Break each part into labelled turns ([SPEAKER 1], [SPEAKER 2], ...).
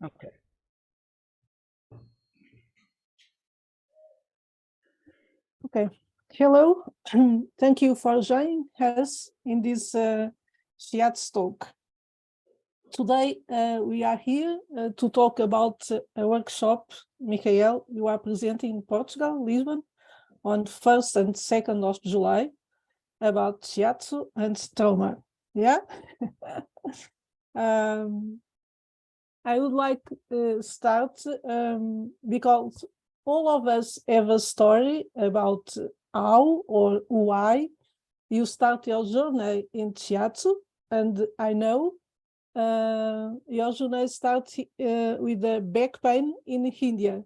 [SPEAKER 1] Okay. Okay. Hello. Thank you for joining us in this Shiatsu Talk. Today, we are here to talk about a workshop, Michael, you are presenting in Portugal, Lisbon, on 1st and 2nd of July about Shiatsu and trauma. Yeah? I would like to start because all of us have a story about how or why you start your journey in Shiatsu, and I know your journey starts with the back pain in India.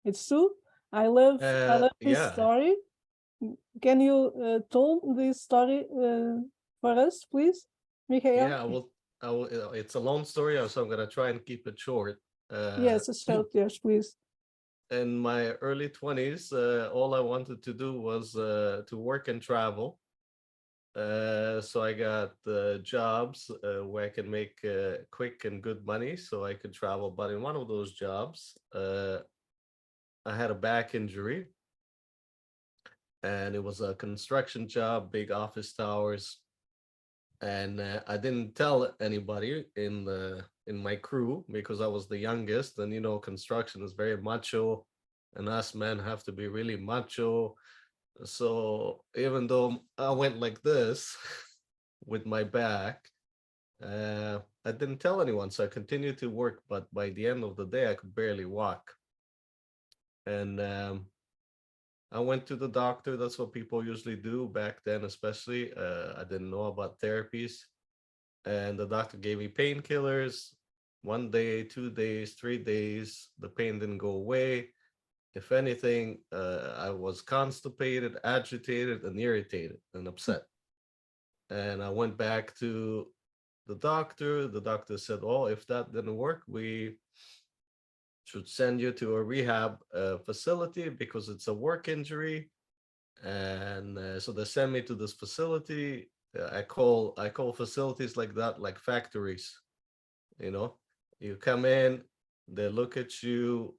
[SPEAKER 1] It's true. I love this
[SPEAKER 2] Yeah,
[SPEAKER 1] story. Can you tell this story for us, please, Michael?
[SPEAKER 2] yeah. I will. It's a long story, so I'm gonna try and keep it short.
[SPEAKER 1] Yes, a short, yes, please.
[SPEAKER 2] In my early 20s, all I wanted to do was to work and travel. So I got jobs where I can make quick and good money, so I could travel. But in one of those jobs, I had a back injury, and it was a construction job, big office towers, and I didn't tell anybody in my crew because I was the youngest, and construction is very macho, and us men have to be really macho. So even though I went like this with my back, I didn't tell anyone, so I continued to work. But by the end of the day, I could barely walk, and I went to the doctor. That's what people usually do back then, especially. I didn't know about therapies. And the doctor gave me painkillers. 1 day, 2 days, 3 days, the pain didn't go away. If anything, I was constipated, agitated, and irritated and upset. And I went back to the doctor. The doctor said, "Oh, if that didn't work, we should send you to a rehab facility because it's a work injury." And so they sent me to this facility. I call facilities like that like factories. You know, you come in, they look at you,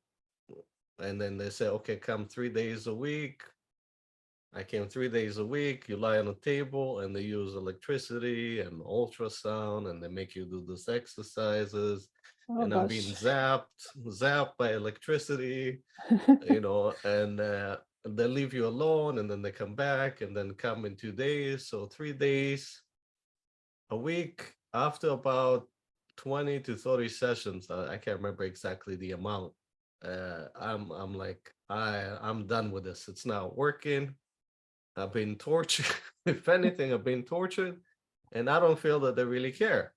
[SPEAKER 2] and then they say, "Okay, come 3 days a week." I came 3 days a week. You lie on a table, and they use electricity and ultrasound, and they make you do these exercises.
[SPEAKER 1] Oh
[SPEAKER 2] And I'm being
[SPEAKER 1] gosh.
[SPEAKER 2] zapped by electricity, and they leave you alone, and then they come back, and then come in 2 days. So 3 days a week. After about 20 to 30 sessions, I can't remember exactly the amount. I'm like, I'm done with this. It's not working. I've been tortured. If anything, I've been tortured, and I don't feel that they really care.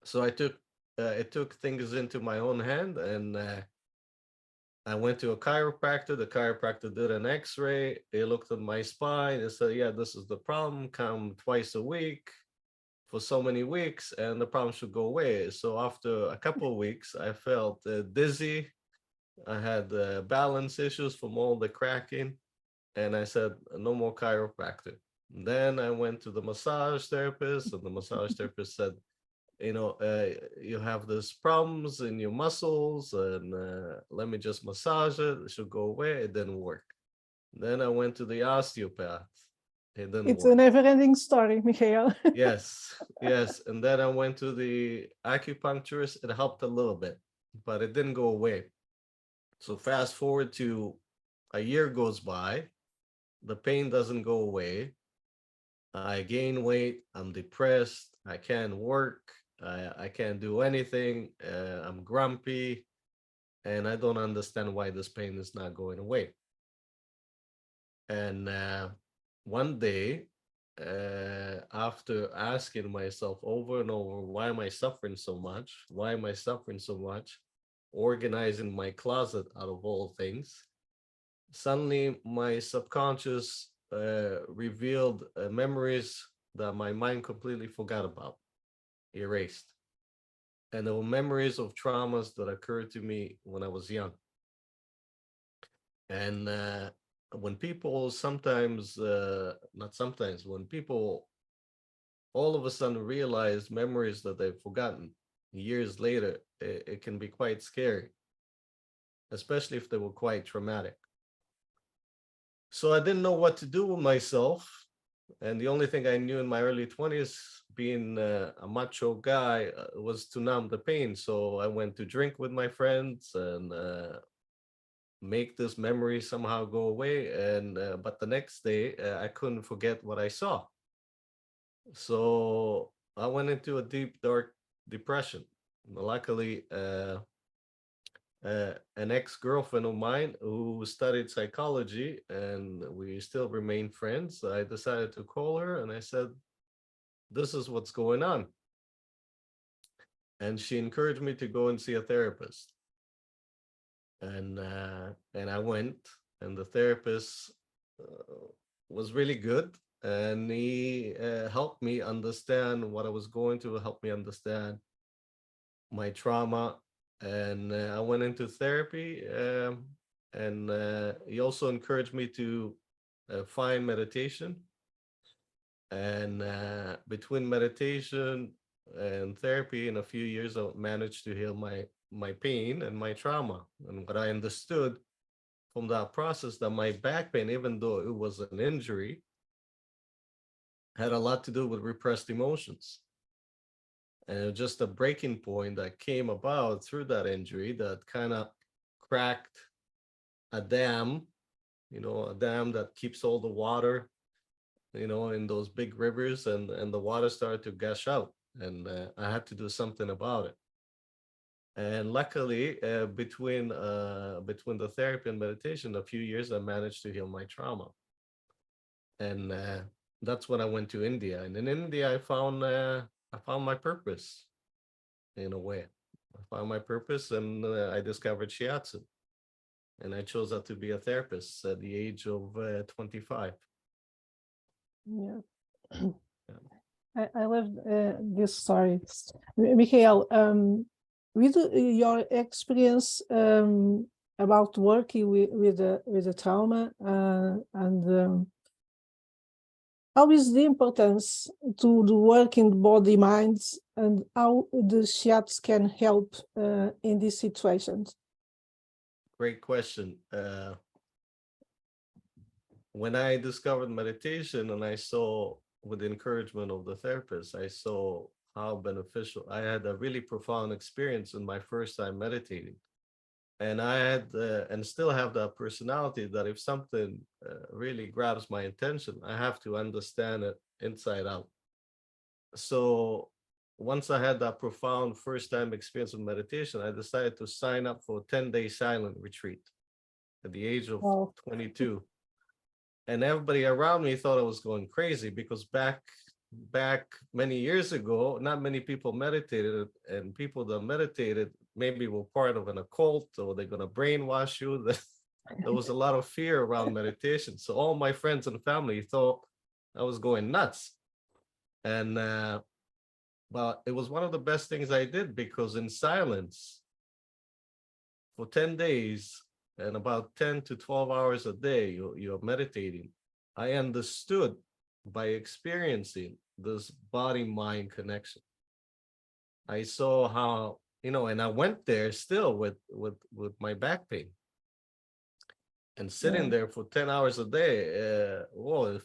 [SPEAKER 2] So I took things into my own hand, and I went to a chiropractor. The chiropractor did an X-ray. They looked at my spine and said, "Yeah, this is the problem. Come twice a week for so many weeks, and the problem should go away." So after a couple of weeks, I felt dizzy. I had balance issues from all the cracking, and I said, "No more chiropractor." Then I went to the massage therapist, and the massage therapist said, "You have these problems in your muscles, and let me just massage it. It should go away." It didn't work. Then I went to the osteopath. It didn't
[SPEAKER 1] It's a
[SPEAKER 2] work.
[SPEAKER 1] never-ending story, Michael.
[SPEAKER 2] Yes, yes. And then I went to the acupuncturist. It helped a little bit, but it didn't go away. So fast forward to a year goes by, the pain doesn't go away. I gain weight. I'm depressed. I can't work. I can't do anything. I'm grumpy, and I don't understand why this pain is not going away. And one day, after asking myself over and over, why am I suffering so much? Why am I suffering so much? Organizing my closet out of all things, suddenly my subconscious revealed memories that my mind completely forgot about, erased. And there were memories of traumas that occurred to me when I was young. And when people sometimes, not sometimes, when people all of a sudden realize memories that they've forgotten, years later, it can be quite scary, especially if they were quite traumatic. So I didn't know what to do with myself. And the only thing I knew in my early 20s, being a macho guy, was to numb the pain. So I went to drink with my friends and make this memory somehow go away. And but the next day, I couldn't forget what I saw. So I went into a deep, dark depression. Luckily, an ex-girlfriend of mine who studied psychology, and we still remain friends. I decided to call her and I said, "This is what's going on." And she encouraged me to go and see a therapist. And I went, and the therapist was really good, and he helped me understand what I was going through, helped me understand my trauma, and I went into therapy. And he also encouraged me to find meditation. And between meditation and therapy, in a few years, I managed to heal my pain and my trauma. And what I understood from that process, that my back pain, even though it was an injury, had a lot to do with repressed emotions. And it was just a breaking point that came about through that injury that kind of cracked a dam, a dam that keeps all the water, in those big rivers, and the water started to gush out, and I had to do something about it. And luckily, between the therapy and meditation, a few years, I managed to heal my trauma. And that's when I went to India. And in India, I found my purpose in a way. I found my purpose, and I discovered Shiatsu. And I chose that to be a therapist at the age of 25.
[SPEAKER 1] Yeah.
[SPEAKER 2] Yeah.
[SPEAKER 1] I love this story. Michael, with your experience about working with the trauma, and how is the importance to the work in body minds, and how the shiats can help in these situations?
[SPEAKER 2] Great question. When I discovered meditation and I saw, with the encouragement of the therapist, I saw how beneficial. I had a really profound experience in my first time meditating. And I had, and still have that personality that if something really grabs my attention, I have to understand it inside out. So once I had that profound first time experience of meditation, I decided to sign up for a 10-day silent retreat at the age of
[SPEAKER 1] Wow.
[SPEAKER 2] 22. And everybody around me thought I was going crazy, because back many years ago, not many people meditated, and people that meditated maybe were part of an occult, or they're going to brainwash you. There was a lot of fear around meditation. So all my friends and family thought I was going nuts. And but it was one of the best things I did, because in silence for 10 days and about 10 to 12 hours a day, you're meditating. I understood, by experiencing this body-mind connection. I saw how, and I went there still with my back pain, and sitting
[SPEAKER 1] Yeah,
[SPEAKER 2] there for 10 hours a day,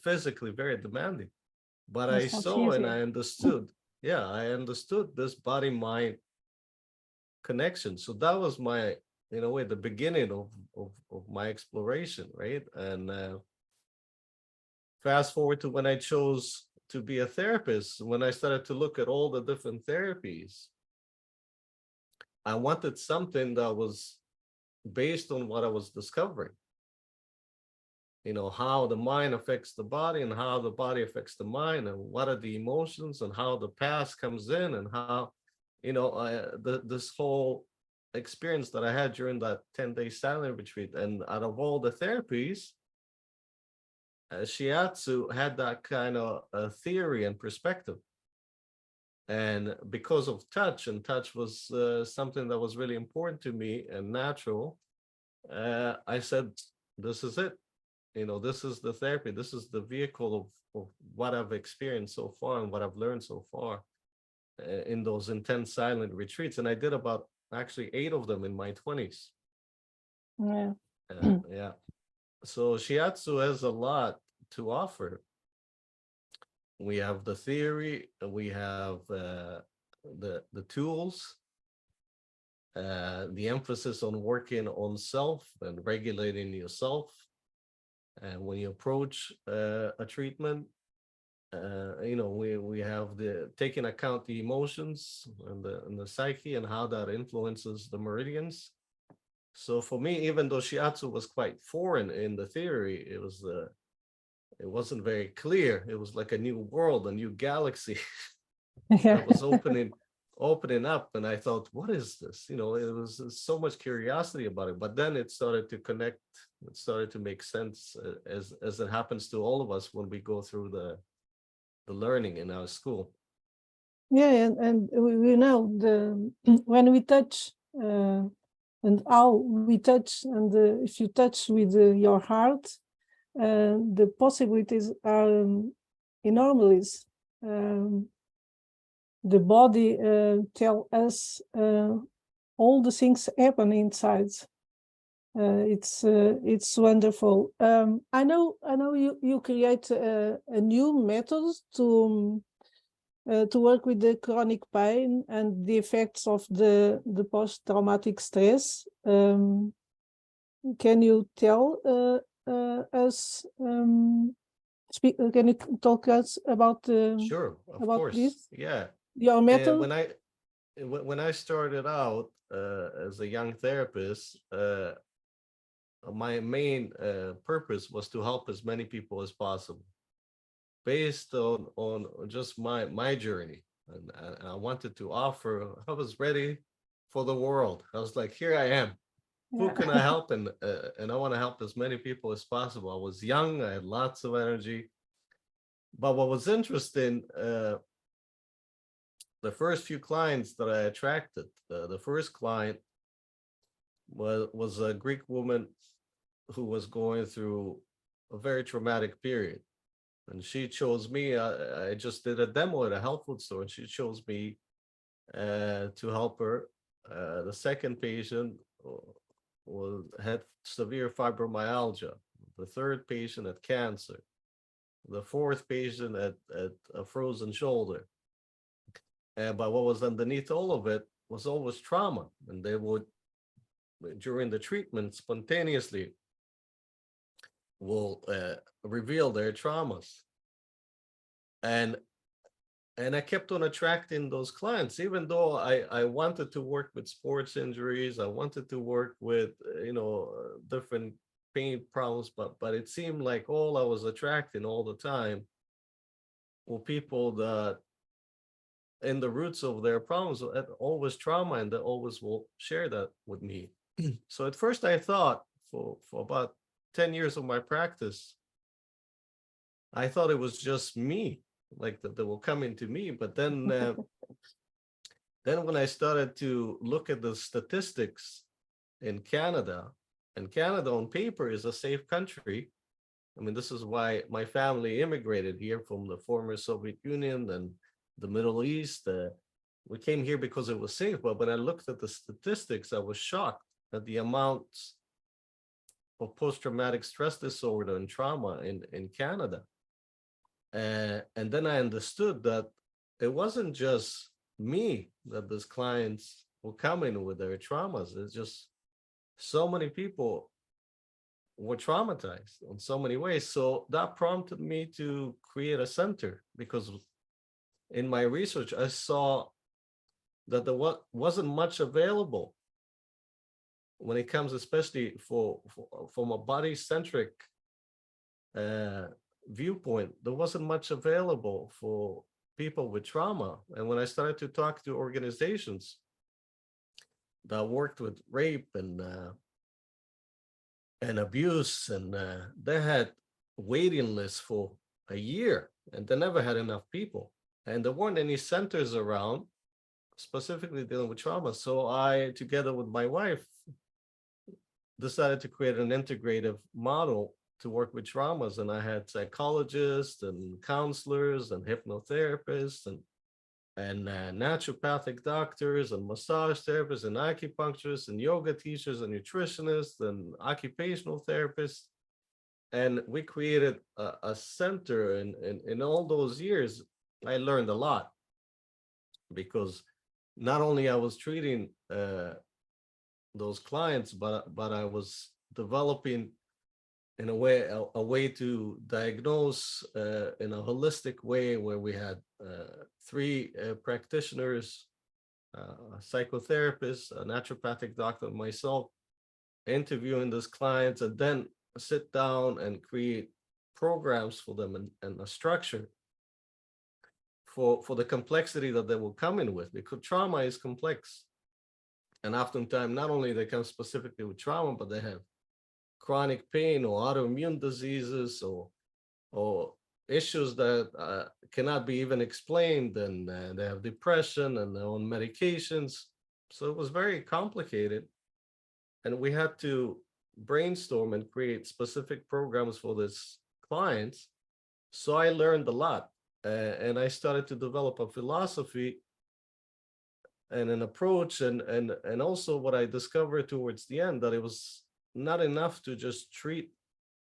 [SPEAKER 2] physically very demanding. But I
[SPEAKER 1] that's not
[SPEAKER 2] saw and
[SPEAKER 1] easy.
[SPEAKER 2] I understood. Yeah, I understood this body-mind connection. So that was my, in a way, the beginning of my exploration, right? And fast forward to when I chose to be a therapist, when I started to look at all the different therapies, I wanted something that was based on what I was discovering. How the mind affects the body, and how the body affects the mind, and what are the emotions, and how the past comes in, and how, this whole experience that I had during that 10-day silent retreat. And out of all the therapies, Shiatsu had that kind of theory and perspective. And because of touch, and touch was something that was really important to me and natural, I said, this is it. This is the therapy. This is the vehicle of what I've experienced so far and what I've learned so far. in those intense silent retreats, and I did about actually 8 of them in my 20s.
[SPEAKER 1] Yeah.
[SPEAKER 2] Yeah. So Shiatsu has a lot to offer. We have the theory, we have the tools, the emphasis on working on self and regulating yourself. And when you approach a treatment, we have the taking account the emotions and the psyche and how that influences the meridians. So for me, even though Shiatsu was quite foreign in the theory, it wasn't very clear. It was like a new world, a new galaxy
[SPEAKER 1] Yeah.
[SPEAKER 2] that was opening up, and I thought, what is this? It was so much curiosity about it. But then it started to connect. It started to make sense, as it happens to all of us when we go through the learning in our school.
[SPEAKER 1] Yeah, and we know when we touch and how we touch, and if you touch with your heart, the possibilities are enormous. The body tell us all the things happen inside. It's wonderful. I know you create a new method to work with the chronic pain and the effects of the post-traumatic stress. Can you tell us? Can you talk us about
[SPEAKER 2] Sure, of
[SPEAKER 1] about
[SPEAKER 2] course.
[SPEAKER 1] this?
[SPEAKER 2] Yeah.
[SPEAKER 1] Your
[SPEAKER 2] And
[SPEAKER 1] method?
[SPEAKER 2] when I started out as a young therapist, my main purpose was to help as many people as possible, based on just my journey. And I wanted to offer. I was ready for the world. I was like, here I am. Who
[SPEAKER 1] Yeah.
[SPEAKER 2] can I help? And I want to help as many people as possible. I was young. I had lots of energy. But what was interesting, the first few clients that I attracted, the first client was a Greek woman who was going through a very traumatic period. And she chose me. I just did a demo at a health food store, and she chose me to help her. The second patient had severe fibromyalgia. The third patient had cancer. The fourth patient had a frozen shoulder. But what was underneath all of it was always trauma. And they would, during the treatment, spontaneously will reveal their traumas. And I kept on attracting those clients, even though I wanted to work with sports injuries. I wanted to work with, different pain problems, but it seemed like all I was attracting all the time were people that in the roots of their problems always trauma, and they always will share that with me. So at first I thought, for about 10 years of my practice, I thought it was just me, like that they will come into me. But then when I started to look at the statistics in Canada, and Canada on paper is a safe country. I mean, this is why my family immigrated here from the former Soviet Union and the Middle East. We came here because it was safe. But when I looked at the statistics, I was shocked at the amounts of post-traumatic stress disorder and trauma in Canada. And then I understood that it wasn't just me that these clients were coming with their traumas. It's just so many people were traumatized in so many ways. So that prompted me to create a center, because in my research, I saw that there wasn't much available when it comes, especially from a body-centric viewpoint. There wasn't much available for people with trauma. And when I started to talk to organizations that worked with rape and abuse, and they had waiting lists for a year, and they never had enough people, and there weren't any centers around specifically dealing with trauma. So I, together with my wife, decided to create an integrative model to work with traumas. And I had psychologists and counselors and hypnotherapists and and naturopathic doctors and massage therapists and acupuncturists and yoga teachers and nutritionists and occupational therapists. And we created a center, and in all those years, I learned a lot, because not only I was treating those clients, but I was developing in a way to diagnose in a holistic way, where we had three practitioners, a psychotherapist, a naturopathic doctor, and myself, interviewing those clients, and then sit down and create programs for them, and a structure for the complexity that they will come in with, because trauma is complex. And oftentimes, not only they come specifically with trauma, but they have chronic pain or autoimmune diseases, or issues that cannot be even explained, and they have depression and they're on medications. So it was very complicated, and we had to brainstorm and create specific programs for these clients. So I learned a lot, and I started to develop a philosophy and an approach, and also what I discovered towards the end, that it was not enough to just treat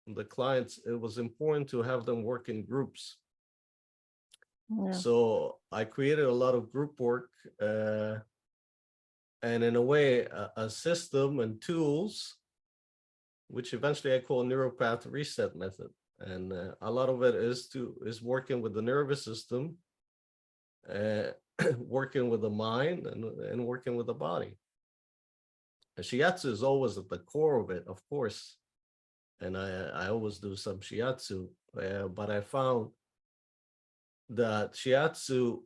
[SPEAKER 2] the clients. It was important to have them work in groups.
[SPEAKER 1] Yeah.
[SPEAKER 2] So I created a lot of group work, and in a way, a system and tools, which eventually I call neuropath reset method. And a lot of it is working with the nervous system, working with the mind, and working with the body. And Shiatsu is always at the core of it, of course. And I always do some Shiatsu, but I found that Shiatsu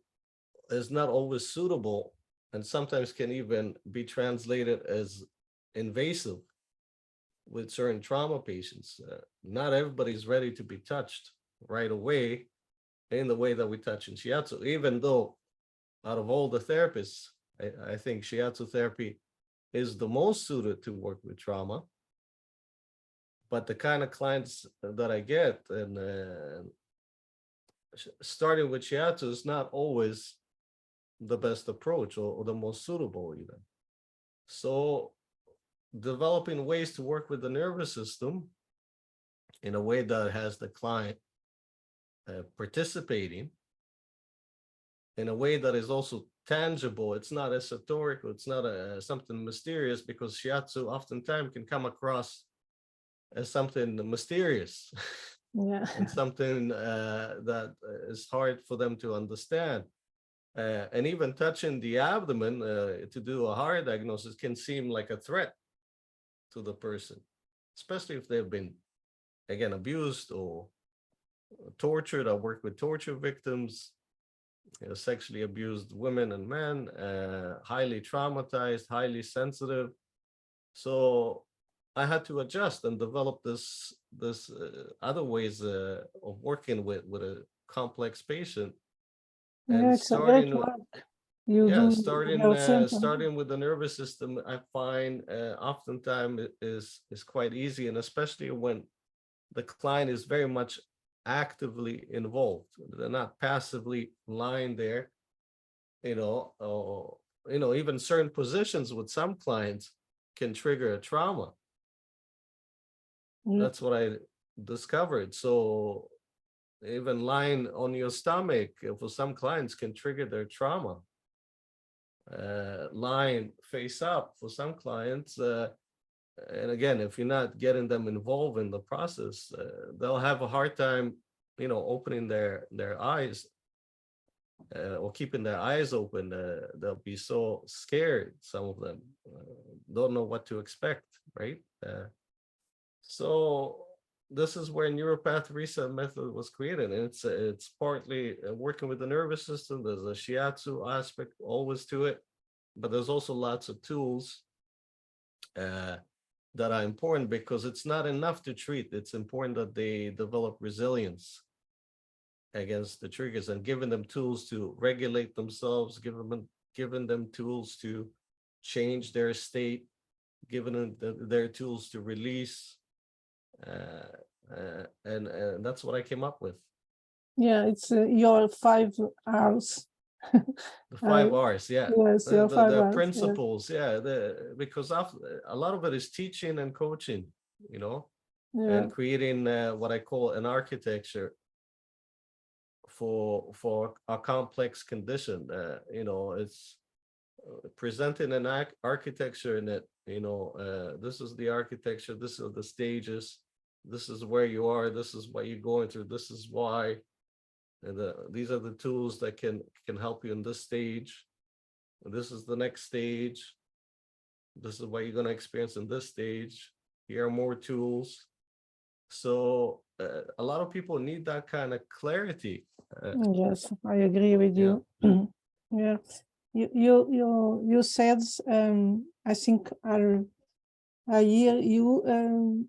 [SPEAKER 2] is not always suitable, and sometimes can even be translated as invasive with certain trauma patients. Not everybody's ready to be touched right away in the way that we touch in Shiatsu, even though out of all the therapists, I think Shiatsu therapy is the most suited to work with trauma. But the kind of clients that I get, and starting with Shiatsu is not always the best approach, or the most suitable even. So developing ways to work with the nervous system in a way that has the client participating, in a way that is also tangible. It's not esoteric, it's not something mysterious, because Shiatsu oftentimes can come across as something mysterious.
[SPEAKER 1] Yeah.
[SPEAKER 2] And something that is hard for them to understand. And even touching the abdomen to do a heart diagnosis can seem like a threat to the person, especially if they've been, again, abused or tortured. I work with torture victims, sexually abused women and men, highly traumatized, highly sensitive. So I had to adjust and develop this other ways of working with a complex patient. And
[SPEAKER 1] Yeah, it's a great
[SPEAKER 2] starting,
[SPEAKER 1] work you do in your center.
[SPEAKER 2] starting with the nervous system, I find oftentimes is quite easy, and especially when the client is very much actively involved. They're not passively lying there, or even certain positions with some clients can trigger a trauma.
[SPEAKER 1] Yeah.
[SPEAKER 2] That's what I discovered. So even lying on your stomach for some clients can trigger their trauma. Lying face up for some clients, and again, if you're not getting them involved in the process, they'll have a hard time, opening their eyes, or keeping their eyes open. They'll be so scared. Some of them don't know what to expect, right? So this is where neuropath reset method was created, and it's partly working with the nervous system. There's a Shiatsu aspect always to it, but there's also lots of tools that are important, because it's not enough to treat. It's important that they develop resilience against the triggers, and giving them tools to regulate themselves, giving them tools to change their state, giving them their tools to release. And that's what I came up with.
[SPEAKER 1] Yeah, it's your 5 hours
[SPEAKER 2] The
[SPEAKER 1] I,
[SPEAKER 2] 5 R's, yeah.
[SPEAKER 1] yes, yeah, five
[SPEAKER 2] The
[SPEAKER 1] hours. Yeah,
[SPEAKER 2] principles, yeah. Because a lot of it is teaching and coaching, you know,
[SPEAKER 1] yeah,
[SPEAKER 2] and creating what I call an architecture for a complex condition. You know, it's presenting an architecture in it. You know, this is the architecture. This are the stages. This is where you are. This is what you're going through. This is why. And these are the tools that can help you in this stage. And this is the next stage. This is what you're going to experience in this stage. Here are more tools. So a lot of people need that kind of clarity.
[SPEAKER 1] yes, I agree with
[SPEAKER 2] Yeah.
[SPEAKER 1] you. Yeah, you said, I think I hear you.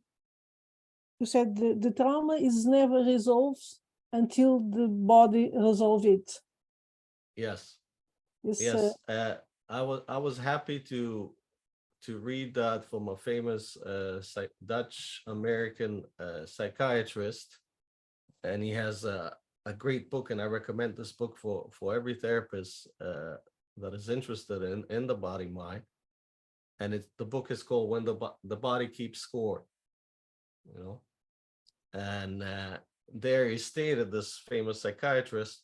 [SPEAKER 1] You said the trauma is never resolved until the body resolve it.
[SPEAKER 2] Yes.
[SPEAKER 1] It's
[SPEAKER 2] Yes. I was happy to read that from a famous Dutch American psychiatrist, and he has a great book, and I recommend this book for every therapist that is interested in the body mind. And the book is called When the Body Keeps Score, you know. And there he stated, this famous psychiatrist,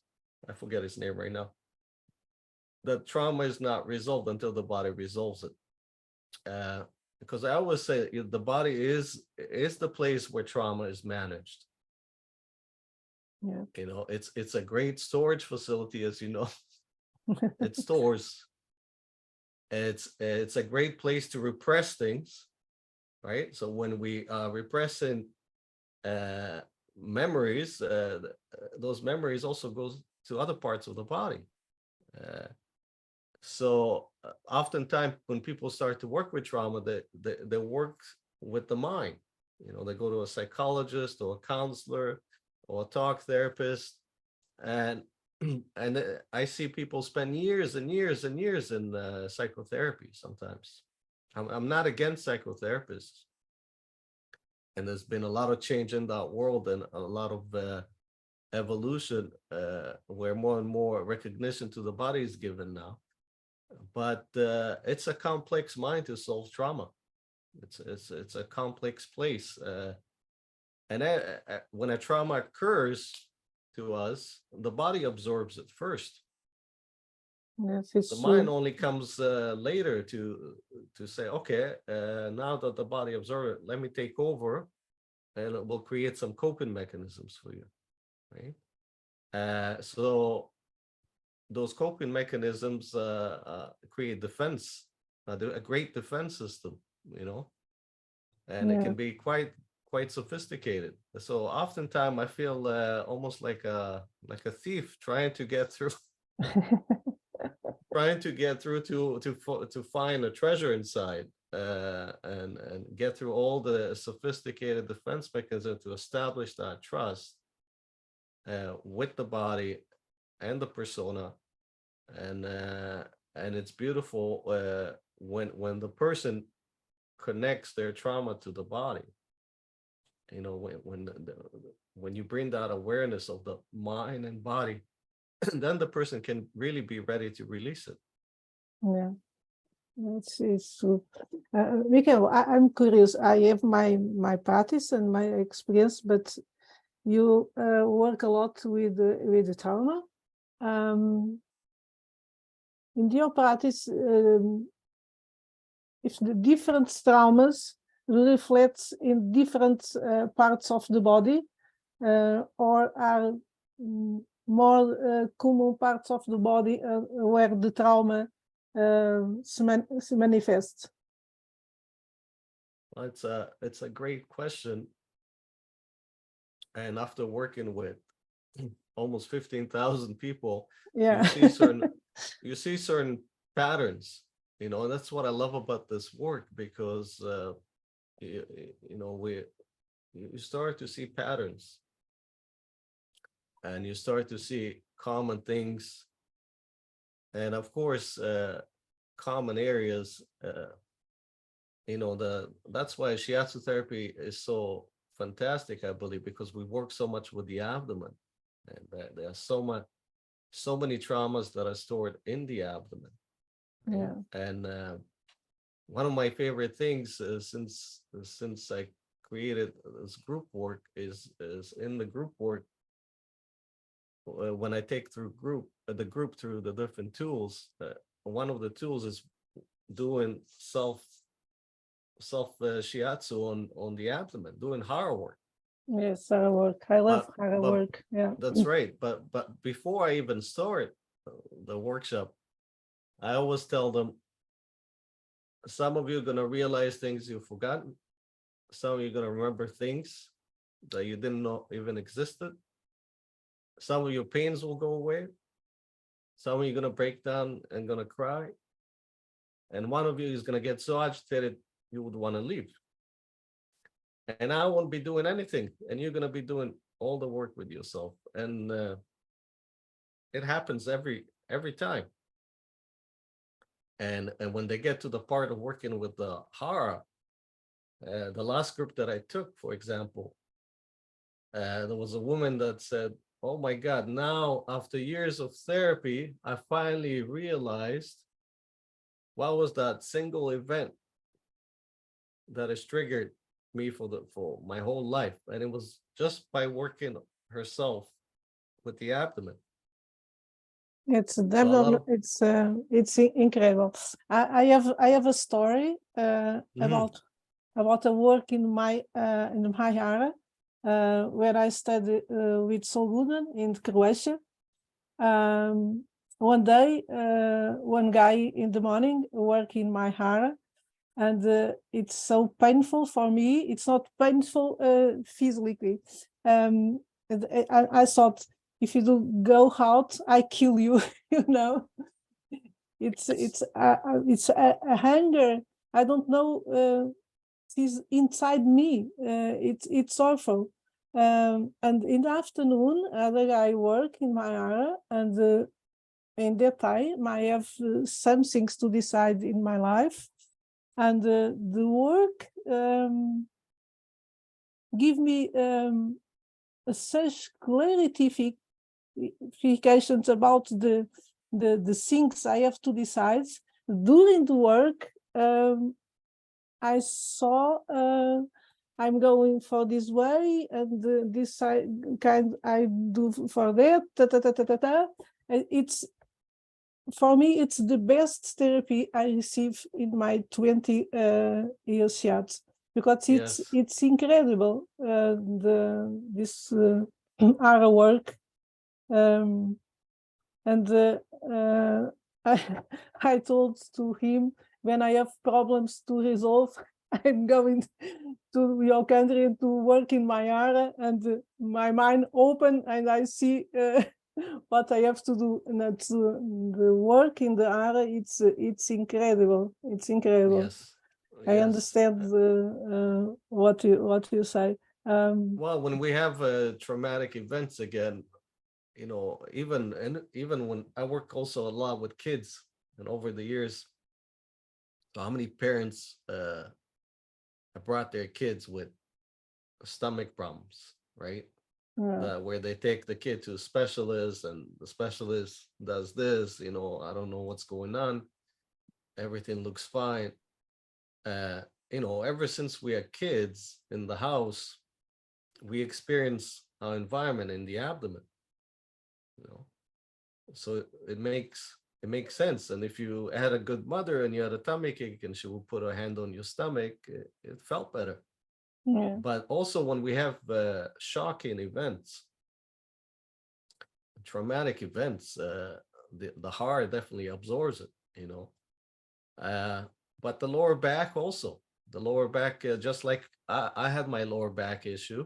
[SPEAKER 2] I forget his name right now, that trauma is not resolved until the body resolves it. Because I always say the body is the place where trauma is managed.
[SPEAKER 1] yeah.
[SPEAKER 2] You know, it's a great storage facility, as you know. It stores. It's a great place to repress things, right? So when we repressing uh, memories, those memories also goes to other parts of the body. Uh, so oftentimes when people start to work with trauma, they work with the mind. You know, they go to a psychologist or a counselor or a talk therapist, and and I see people spend years and years and years in psychotherapy. Sometimes I'm not against psychotherapists, and there's been a lot of change in that world and a lot of evolution where more and more recognition to the body is given now. But it's a complex mind to solve trauma. It's a complex place, and when a trauma occurs to us, the body absorbs it first.
[SPEAKER 1] Yes,
[SPEAKER 2] The
[SPEAKER 1] it's
[SPEAKER 2] mind
[SPEAKER 1] true.
[SPEAKER 2] only comes later to say, okay, now that the body absorbs it, let me take over, and it will create some coping mechanisms for you, right? So those coping mechanisms create defense, a great defense system, you know, and it
[SPEAKER 1] Yeah.
[SPEAKER 2] can be quite sophisticated. So oftentimes I feel almost like a thief trying to get through trying to get through to find a treasure inside, and get through all the sophisticated defense mechanism to establish that trust with the body and the persona, and uh, and it's beautiful when the person connects their trauma to the body. You know, when you bring that awareness of the mind and body, then the person can really be ready to release it.
[SPEAKER 1] Yeah, it's true. Michael, I'm curious. I have my practice and my experience, but you work a lot with the trauma. In your practice, if the different traumas reflect in different parts of the body, or are more common parts of the body where the trauma se manifests?
[SPEAKER 2] Well, it's a great question, and after working with almost 15,000 people, you
[SPEAKER 1] Yeah.
[SPEAKER 2] see certain you see certain patterns, you know, and that's what I love about this work, because you know, you start to see patterns, and you start to see common things, and of course common areas. You know, that's why shiatsu therapy is so fantastic, I believe, because we work so much with the abdomen, and there's so much so many traumas that are stored in the abdomen, right?
[SPEAKER 1] Yeah.
[SPEAKER 2] And one of my favorite things since I created this group work is in the group work, when I take through the group through the different tools. One of the tools is doing self shiatsu on the abdomen, doing hara work.
[SPEAKER 1] Yes, hard work. I love
[SPEAKER 2] But
[SPEAKER 1] hard
[SPEAKER 2] but
[SPEAKER 1] work. Yeah.
[SPEAKER 2] that's right. But before I even start the workshop, I always tell them, some of you are gonna realize things you've forgotten. Some of you are gonna remember things that you didn't know even existed. Some of your pains will go away. Some of you are gonna break down and gonna cry. And one of you is gonna get so agitated you would want to leave. And I won't be doing anything, and you're gonna be doing all the work with yourself. And it happens every time. And when they get to the part of working with the hara, the last group that I took, for example, there was a woman that said, "Oh my God, now after years of therapy, I finally realized what was that single event that has triggered me for my whole life." And it was just by working herself with the abdomen.
[SPEAKER 1] It's
[SPEAKER 2] So a lot
[SPEAKER 1] definitely
[SPEAKER 2] of
[SPEAKER 1] it's incredible. I have a story
[SPEAKER 2] Mhm.
[SPEAKER 1] about a work in my area where I studied with Solgunen in Croatia. Um, one day, one guy in the morning work in my area, and it's so painful for me. It's not painful physically. And I thought, if you do go out, I kill you. You know, it's a hunger. I don't know. It's inside me. It's awful. And in the afternoon, other I work in my area, and in that time I have some things to decide in my life, and the work give me such clarifications about the things I have to decide. During the work, I saw I'm going for this way, and this kind I do for that. It's for me, it's the best therapy I receive in my 20 years yet, because
[SPEAKER 2] Yes,
[SPEAKER 1] it's incredible. This hour work, um, and I, I told to him, when I have problems to resolve, I'm going to your country and to work in my area, and my mind open, and I see what I have to do. And that's the work in the area. It's incredible. It's incredible.
[SPEAKER 2] yes,
[SPEAKER 1] I
[SPEAKER 2] yes.
[SPEAKER 1] understand what you say.
[SPEAKER 2] Well, when we have traumatic events again, even when I work also a lot with kids, and over the years, so how many parents have brought their kids with stomach problems, right?
[SPEAKER 1] uh,
[SPEAKER 2] That where they take the kid to a specialist, and the specialist does this, I don't know what's going on. Everything looks fine. Uh, ever since we are kids in the house, we experience our environment in the abdomen, you know. So it makes sense. And if you had a good mother and you had a tummy ache and she would put her hand on your stomach, it felt better.
[SPEAKER 1] yeah,
[SPEAKER 2] But also when we have shocking events, traumatic events, the heart definitely absorbs it, you know. Uh, but the lower back also, the lower back, just like I had my lower back issue.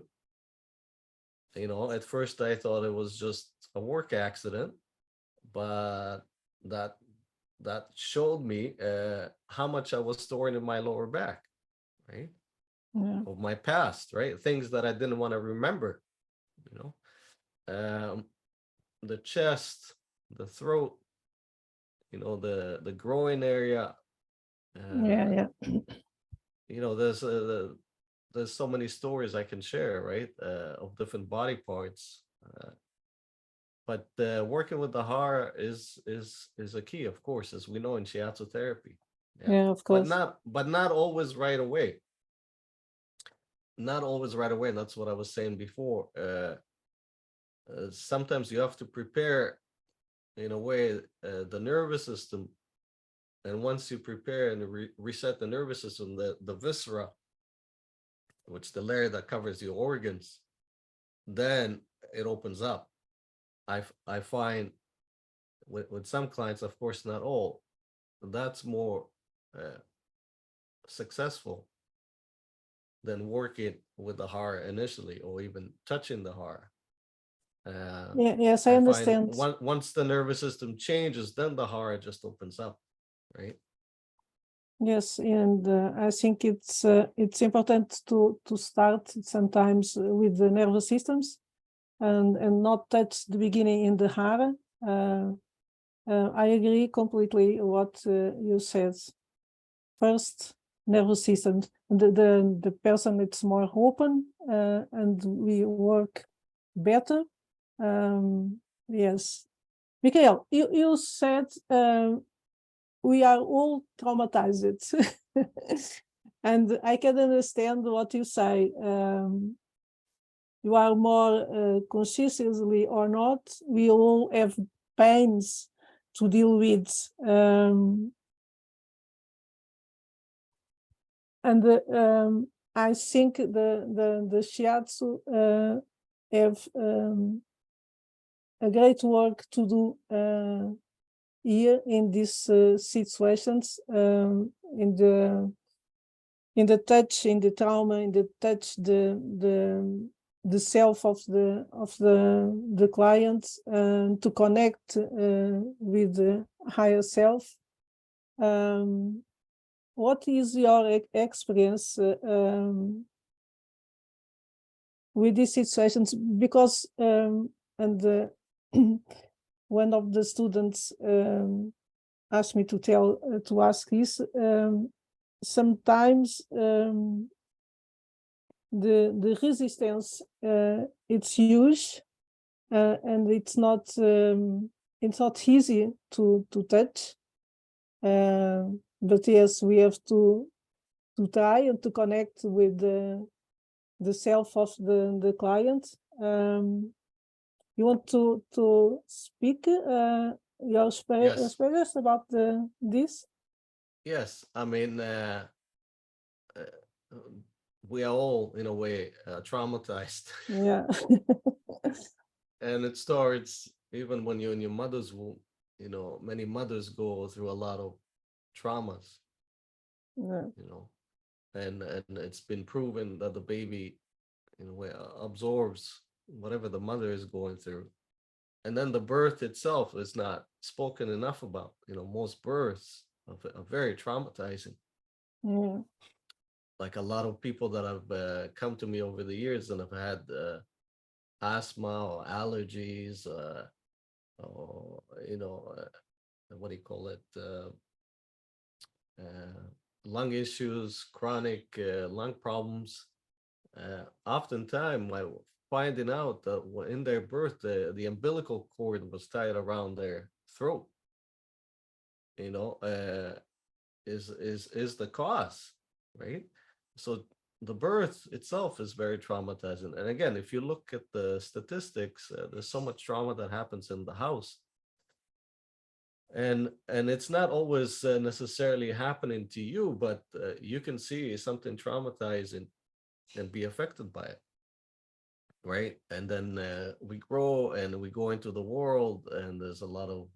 [SPEAKER 2] At first I thought it was just a work accident, but that that showed me how much I was storing in my lower back, right?
[SPEAKER 1] yeah,
[SPEAKER 2] Of my past, right? Things that I didn't want to remember, you know. The chest, the throat, the groin area.
[SPEAKER 1] yeah,
[SPEAKER 2] Uh,
[SPEAKER 1] yeah.
[SPEAKER 2] there's so many stories I can share, right? Of different body parts. but working with the heart is a key, of course, as we know in shiatsu therapy. Yeah,
[SPEAKER 1] Yeah, of course.
[SPEAKER 2] but not always right away. Not always right away. That's what I was saying before. Sometimes you have to prepare, in a way, the nervous system, and once you prepare and reset the nervous system, the viscera, which the layer that covers your organs, then it opens up. I find with some clients, of course, not all, that's more uh, successful than working with the heart initially, or even touching the heart.
[SPEAKER 1] Yeah, yes, I
[SPEAKER 2] I find
[SPEAKER 1] understand.
[SPEAKER 2] once the nervous system changes, then the heart just opens up, right?
[SPEAKER 1] Yes, and I think it's important to start sometimes with the nervous systems and not touch the beginning in the heart. I agree completely what you said. First, nervous system, the person it's more open and we work better. Yes, Michael, you said we are all traumatized. And I can understand what you say. You are more consciously or not, we all have pains to deal with. And I think the shiatsu have a great work to do here in these situations, in the touch, in the trauma, in the touch, the self of the client, to connect with the higher self. What is your experience with these situations? Because and one of the students asked me to ask this. Sometimes the resistance it's huge, and it's not easy to touch. But yes, we have to try and to connect with the self of the client. You want to speak your
[SPEAKER 2] Yes,
[SPEAKER 1] experience about this?
[SPEAKER 2] yes. I mean, uh, we are all in a way traumatized,
[SPEAKER 1] Yeah.
[SPEAKER 2] and it starts even when you're in your mother's womb. You know, many mothers go through a lot of traumas.
[SPEAKER 1] Yeah.
[SPEAKER 2] You know, and it's been proven that the baby, in a way, absorbs whatever the mother is going through, and then the birth itself is not spoken enough about. You know, most births are very traumatizing.
[SPEAKER 1] Yeah.
[SPEAKER 2] Like a lot of people that have come to me over the years and have had asthma or allergies, or what do you call it, uh, lung issues, chronic lung problems. Oftentimes, I finding out that in their birth, the umbilical cord was tied around their throat. You know, is the cause, right? So the birth itself is very traumatizing. And again, if you look at the statistics, there's so much trauma that happens in the house, and it's not always necessarily happening to you, but you can see something traumatizing and be affected by it, right? And then we grow and we go into the world, and there's a lot of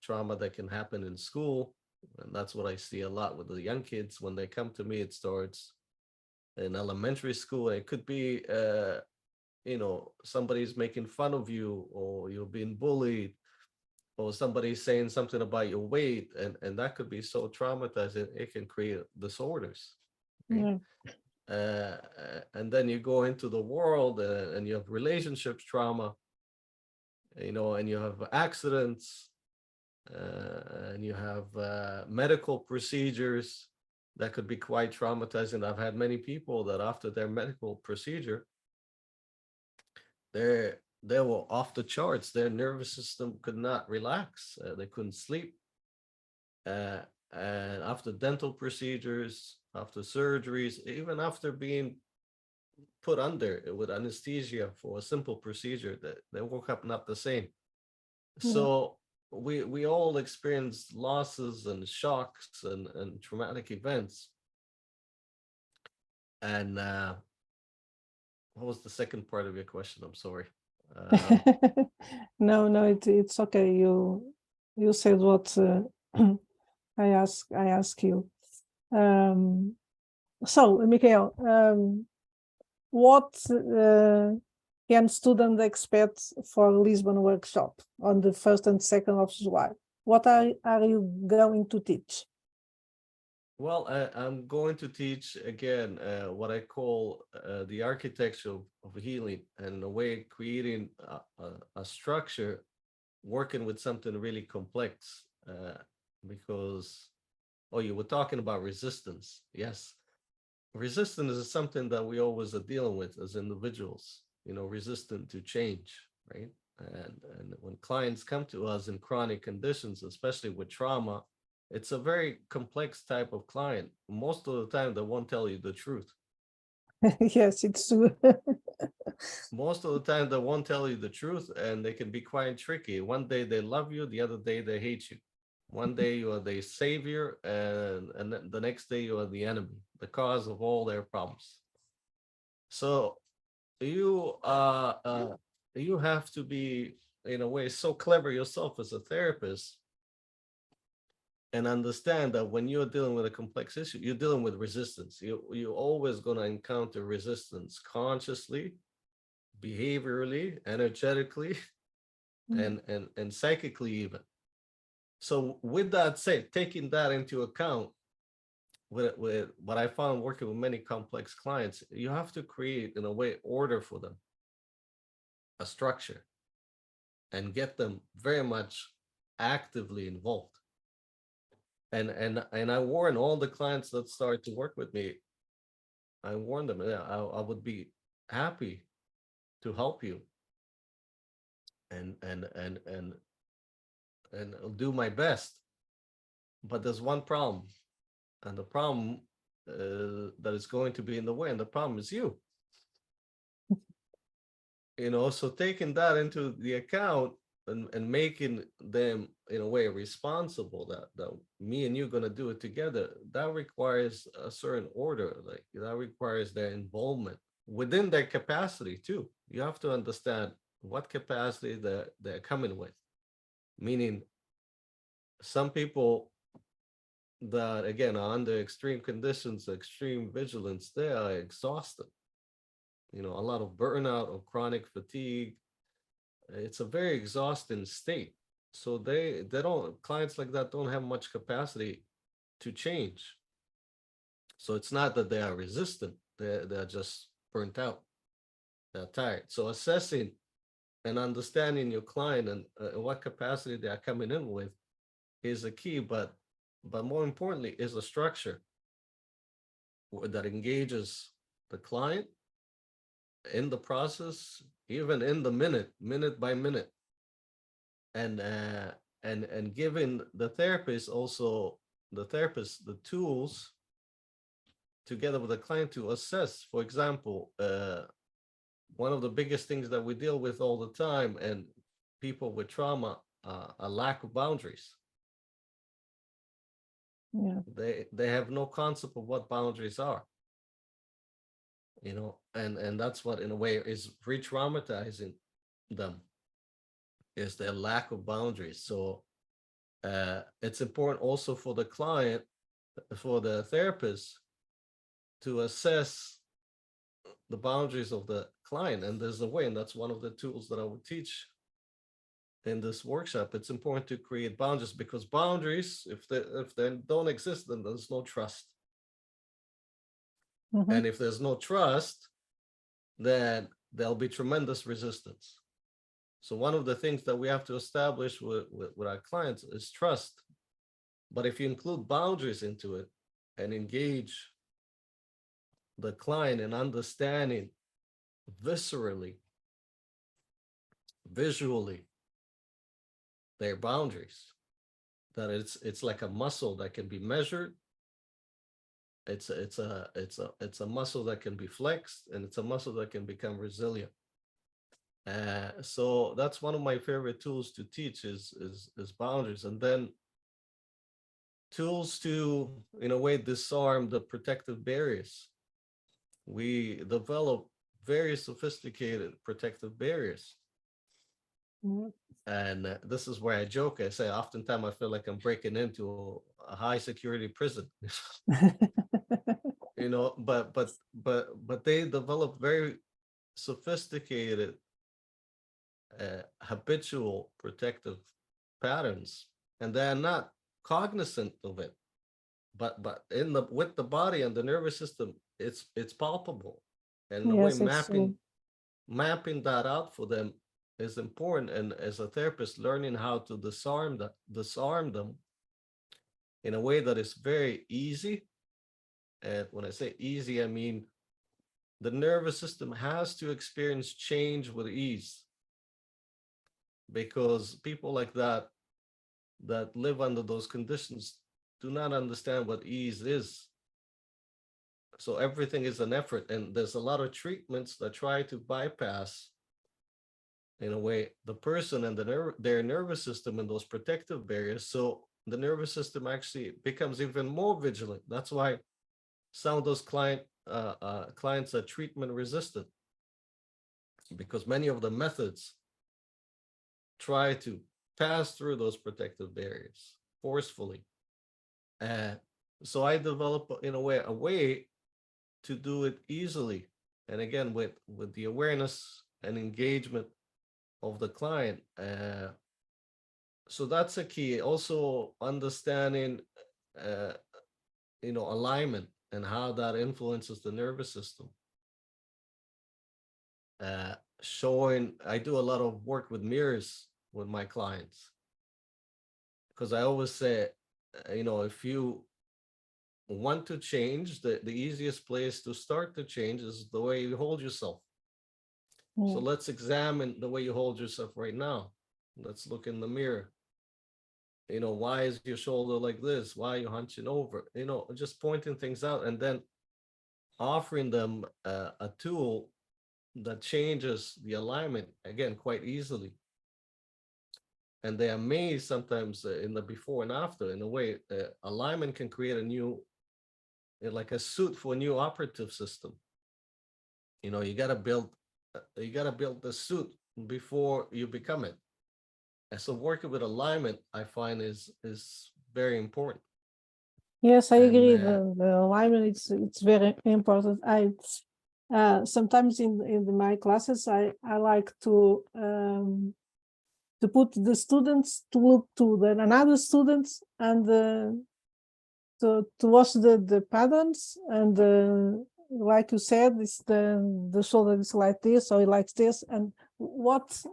[SPEAKER 2] trauma that can happen in school. And that's what I see a lot with the young kids. When they come to me, it starts in elementary school. It could be somebody's making fun of you, or you're being bullied, or somebody's saying something about your weight, and that could be so traumatizing it can create disorders, right?
[SPEAKER 1] Yeah.
[SPEAKER 2] And then you go into the world, and you have relationships trauma, and you have accidents, and you have medical procedures that could be quite traumatizing. I've had many people that after their medical procedure, their they were off the charts. Their nervous system could not relax. They couldn't sleep. Uh, and after dental procedures, after surgeries, even after being put under with anesthesia for a simple procedure, that they woke up not the same.
[SPEAKER 1] Yeah.
[SPEAKER 2] So we all experienced losses and shocks and traumatic events. And what was the second part of your question? I'm sorry.
[SPEAKER 1] No, no, it's okay. You said what I ask you. Um, so, Michael, what can students expect for Lisbon workshop on the 1st and 2nd of July? What are you going to teach?
[SPEAKER 2] Well, I'm going to teach again what I call the architecture of healing, and in a way creating a structure working with something really complex. Because, oh, you were talking about resistance. Yes, resistance is something that we always are dealing with as individuals, resistant to change, right? And when clients come to us in chronic conditions, especially with trauma, it's a very complex type of client. Most of the time, they won't tell you the truth.
[SPEAKER 1] Yes, it's true.
[SPEAKER 2] Most of the time, they won't tell you the truth, and they can be quite tricky. One day they love you, the other day they hate you. One day you are the savior, and then the next day you are the enemy, the cause of all their problems. So you you have to be, in a way, so clever yourself as a therapist, and understand that when you're dealing with a complex issue, you're dealing with resistance. You're always going to encounter resistance consciously, behaviorally, energetically, and psychically even. So with that said, taking that into account, with what I found working with many complex clients, you have to create, in a way, order for them, a structure, and get them very much actively involved. And I warn all the clients that start to work with me, I warn them, yeah, I would be happy to help you and and and and and I'll do my best. But there's one problem, and the problem that is going to be in the way, and the problem is you. So taking that into the account, and making them, in a way, responsible, that me and you going to do it together, that requires a certain order. Like, that requires their involvement within their capacity too. You have to understand what capacity they're coming with. Meaning, some people that, again, are under extreme conditions, extreme vigilance, they are exhausted. A lot of burnout or chronic fatigue. It's a very exhausting state. So they don't clients like that don't have much capacity to change. So it's not that they are resistant, they're just burnt out, they're tired. So assessing and understanding your client, and what capacity they are coming in with, is a key. But more importantly, is a structure that engages the client in the process, even in the minute by minute, and giving the therapist, also the therapist, the tools, together with the client, to assess. For example, one of the biggest things that we deal with all the time, and people with trauma, a lack of boundaries.
[SPEAKER 1] Yeah.
[SPEAKER 2] They have no concept of what boundaries are. And that's what, in a way, is re-traumatizing them, is their lack of boundaries. So it's important also for the client, for the therapist, to assess the boundaries of the client. And there's a way, and that's one of the tools that I would teach in this workshop. It's important to create boundaries, because boundaries, if they don't exist, then there's no trust. And if there's no trust, then there'll be tremendous resistance. So one of the things that we have to establish with our clients is trust. But if you include boundaries into it and engage the client in understanding viscerally visually their boundaries. That it's like a muscle that can be measured. It's a muscle that can be flexed, and it's a muscle that can become resilient. So that's one of my favorite tools to teach is boundaries, and then tools to, in a way, disarm the protective barriers. We develop very sophisticated protective barriers.
[SPEAKER 1] Mhm.
[SPEAKER 2] And this is where I joke. I say, oftentimes I feel like I'm breaking into a high security prison. But they develop very sophisticated habitual protective patterns, and they're not cognizant of it. But in the with the body and the nervous system, it's palpable, and in a way,
[SPEAKER 1] Yes, it's true.
[SPEAKER 2] mapping that out for them is important. And as a therapist, learning how to disarm them in a way that is very easy. And when I say easy, I mean the nervous system has to experience change with ease, because people like that live under those conditions do not understand what ease is. So everything is an effort, and there's a lot of treatments that try to bypass, in a way, the person and their nervous system and those protective barriers. So the nervous system actually becomes even more vigilant. That's why some of those clients are treatment resistant, because many of the methods try to pass through those protective barriers forcefully. And so I develop, in a way to do it easily. And again, with the awareness and engagement of the client. So that's a key. Also understanding, uh, alignment and how that influences the nervous system. Showing, I do a lot of work with mirrors with my clients, because I always say, if you want to change, the easiest place to start to change is the way you hold yourself. So
[SPEAKER 1] Mm.
[SPEAKER 2] let's examine the way you hold yourself right now. Let's look in the mirror. Why is your shoulder like this? Why are you hunching over? Just pointing things out, and then offering them a tool that changes the alignment, again, quite easily. And they are amazed sometimes in the before and after. In a way, alignment can create a new, like a suit for a new operative system. You got to build the suit before you become it. And so working with alignment, I find is very important.
[SPEAKER 1] Yes, I
[SPEAKER 2] And
[SPEAKER 1] agree. The alignment it's very important. I sometimes in my classes I like to put the students to look to another students and to watch the patterns and like you said, it's the shoulder is like this or like this, and what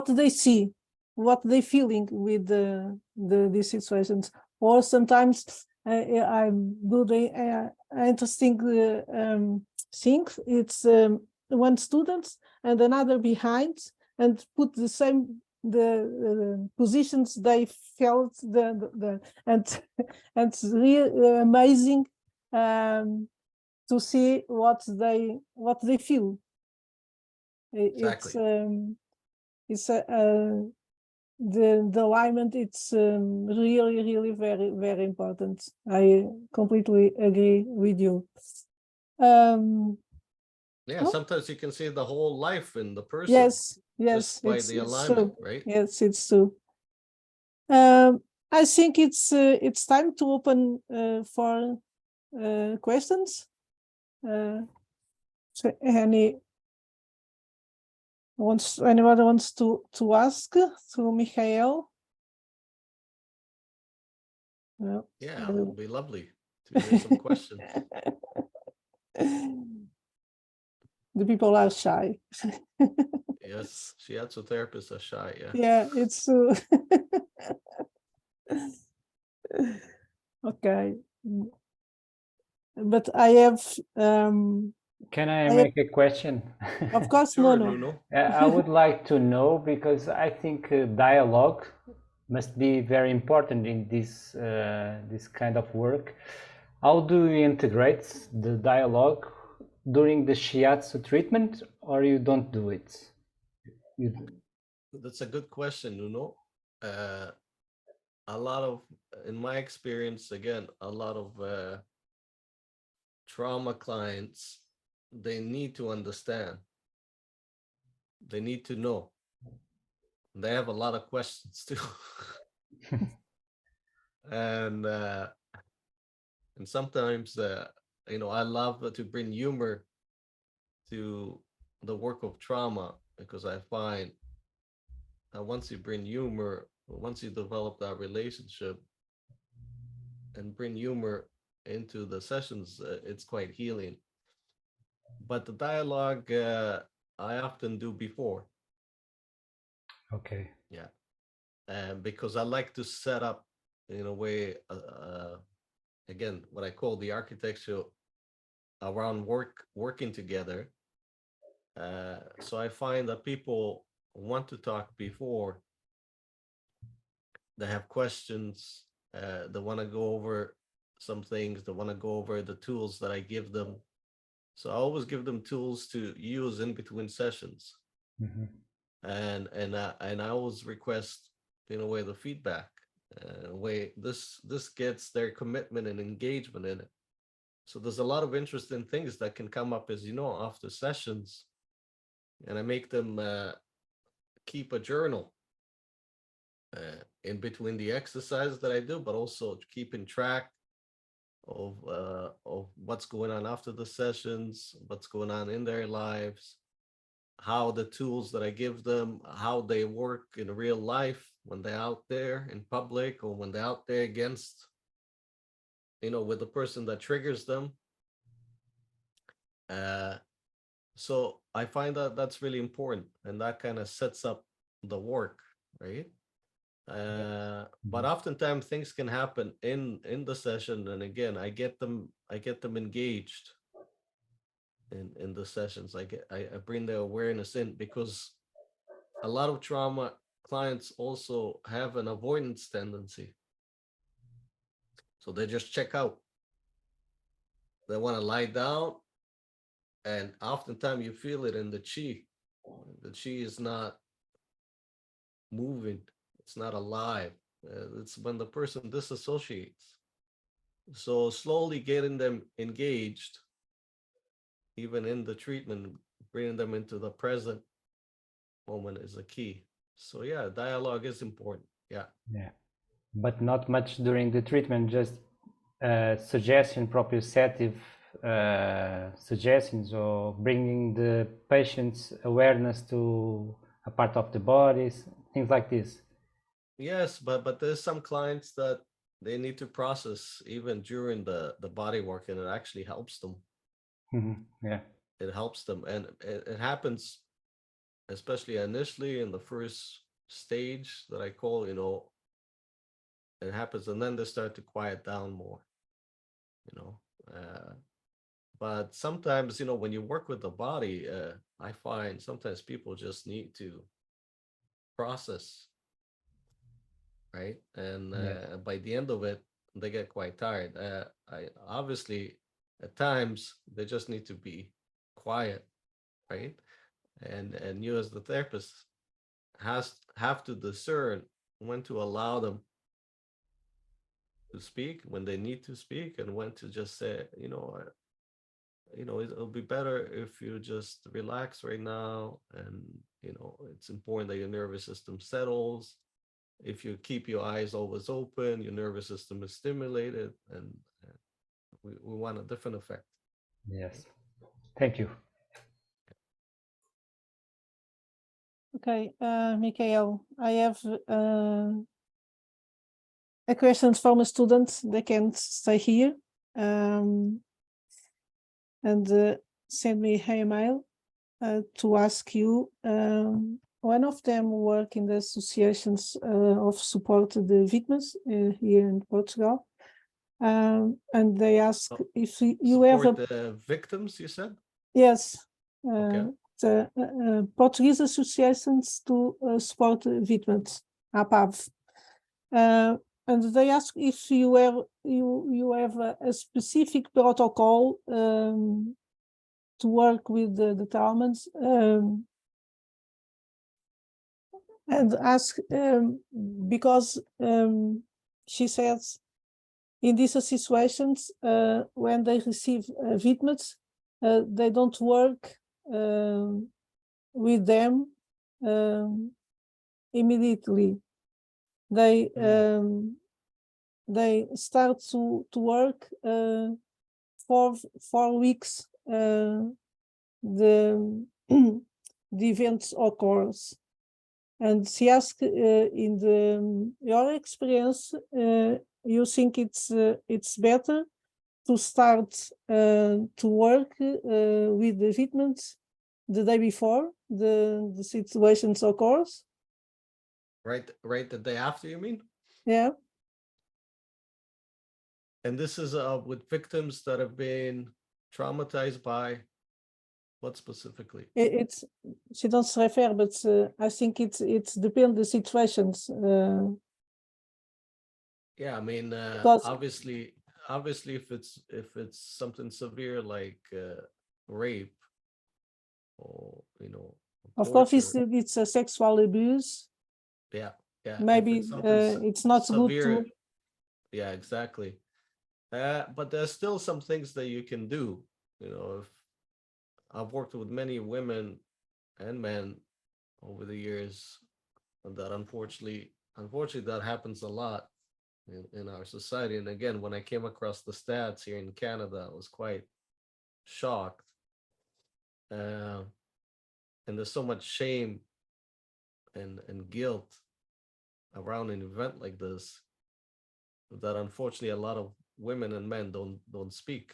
[SPEAKER 1] they see, what they feeling with these situations. Or sometimes I do the interesting thing. It's one student and another behind, and put the same the positions they felt the and and it's really amazing to see what they feel.
[SPEAKER 2] exactly.
[SPEAKER 1] It's the alignment. It's really very very important. I completely agree with you.
[SPEAKER 2] Yeah,
[SPEAKER 1] Oh,
[SPEAKER 2] sometimes you can see the whole life in the person
[SPEAKER 1] yes, yes,
[SPEAKER 2] just by the
[SPEAKER 1] it's
[SPEAKER 2] alignment,
[SPEAKER 1] true.
[SPEAKER 2] right?
[SPEAKER 1] Yes, it's true. I think it's time to open for questions. So anyone wants to ask to Michael? No.
[SPEAKER 2] Yeah, it would be lovely to hear some questions.
[SPEAKER 1] The people are shy.
[SPEAKER 2] Yes, shiatsu therapists are shy. Yeah.
[SPEAKER 1] Yeah, it's okay. But I have
[SPEAKER 3] Can I make a question?
[SPEAKER 1] Of course,
[SPEAKER 2] Sure,
[SPEAKER 1] no.
[SPEAKER 2] Nuno.
[SPEAKER 3] I would like to know, because I think dialogue must be very important in this kind of work. How do you integrate the dialogue during the shiatsu treatment, or you don't do it?
[SPEAKER 2] That's a good question, Nuno. A lot of, in my experience, again, a lot of trauma clients, they need to understand, they need to know. They have a lot of questions too. and sometimes I love to bring humor to the work of trauma, because I find that once you bring humor, once you develop that relationship and bring humor into the sessions, it's quite healing. But the dialogue, I often do before.
[SPEAKER 3] Okay.
[SPEAKER 2] Yeah. Because I like to set up in a way, again, what I call the architecture around working together. So I find that people want to talk before, they have questions, they want to go over some things, they want to go over the tools that I give them. So I always give them tools to use in between sessions.
[SPEAKER 3] Mm-hmm.
[SPEAKER 2] And I always request, in a way, the feedback, way this gets their commitment and engagement in it. So there's a lot of interesting things that can come up, as you know, after sessions, and I make them keep a journal in between the exercises that I do, but also keeping track of what's going on after the sessions, what's going on in their lives, how the tools that I give them, how they work in real life when they're out there in public, or when they're out there against, with the person that triggers them. So I find that that's really important, and that kind of sets up the work, right? But oftentimes things can happen in the session, and again, I get them engaged in the sessions. I bring their awareness in, because a lot of trauma clients also have an avoidance tendency. So they just check out. They want to lie down, and oftentimes you feel it in the chi. The chi is not moving. It's not alive. It's when the person disassociates. So slowly getting them engaged, even in the treatment, bringing them into the present moment is a key. So yeah, dialogue is important. Yeah.
[SPEAKER 3] Yeah, but not much during the treatment. Just suggestion, proprioceptive suggestions, or bringing the patient's awareness to a part of the bodies, things like this.
[SPEAKER 2] Yes, but there's some clients that they need to process even during the body work, and it actually helps them.
[SPEAKER 3] Yeah,
[SPEAKER 2] It helps them, and it happens, especially initially in the first stage that I call, it happens, and then they start to quiet down more, you know. But sometimes, when you work with the body, I find sometimes people just need to process, right? And
[SPEAKER 3] yes,
[SPEAKER 2] by the end of it, they get quite tired. I obviously, at times, they just need to be quiet, right? And you, as the therapist, have to discern when to allow them to speak, when they need to speak, and when to just say, it'll be better if you just relax right now, and it's important that your nervous system settles. If you keep your eyes always open, your nervous system is stimulated, and we want a different effect.
[SPEAKER 3] yes. Thank you.
[SPEAKER 1] Okay, Michael, I have a question from a student. They can't stay here, and send me an email to ask you. One of them work in the associations of support to the victims here in Portugal, and they ask if you
[SPEAKER 2] Support
[SPEAKER 1] ever
[SPEAKER 2] the victims, you said?
[SPEAKER 1] Yes.
[SPEAKER 2] Okay.
[SPEAKER 1] The Portuguese Associations to Support Victims, APAV. And they ask if you have a specific protocol to work with the traumas, and ask because she says in these situations when they receive victims, they don't work with them immediately. They start to work for 4 weeks. The the events occurs, and she asked in your experience, you think it's better to start to work with the victims the day before the situations occurs?
[SPEAKER 2] Right the day after, you mean?
[SPEAKER 1] Yeah.
[SPEAKER 2] And this is with victims that have been traumatized by what specifically?
[SPEAKER 1] It's she doesn't refer, but I think it's depends the situations.
[SPEAKER 2] Yeah, I mean,
[SPEAKER 1] Because
[SPEAKER 2] obviously, if it's something severe like rape or
[SPEAKER 1] of course
[SPEAKER 2] torture,
[SPEAKER 1] it's a sexual abuse.
[SPEAKER 2] yeah, yeah. If
[SPEAKER 1] Maybe
[SPEAKER 2] it's something
[SPEAKER 1] it's not good
[SPEAKER 2] severe,
[SPEAKER 1] to.
[SPEAKER 2] yeah, exactly. But there's still some things that you can do. If I've worked with many women and men over the years, that unfortunately, that happens a lot in our society. And again, when I came across the stats here in Canada, I was quite shocked. Uh, and there's so much shame and guilt around an event like this that unfortunately a lot of women and men don't speak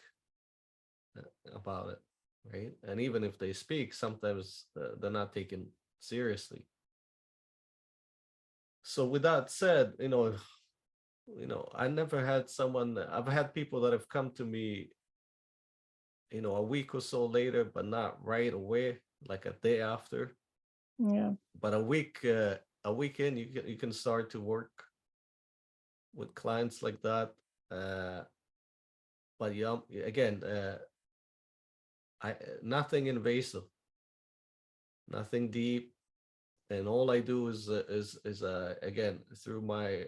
[SPEAKER 2] about it, right? And even if they speak, sometimes they're not taken seriously. So with that said, I never had someone. I've had people that have come to me, a week or so later, but not right away, like a day after.
[SPEAKER 1] Yeah.
[SPEAKER 2] But a weekend, you can start to work with clients like that. Uh, but yeah, again, I nothing invasive, nothing deep, and all I do is again through my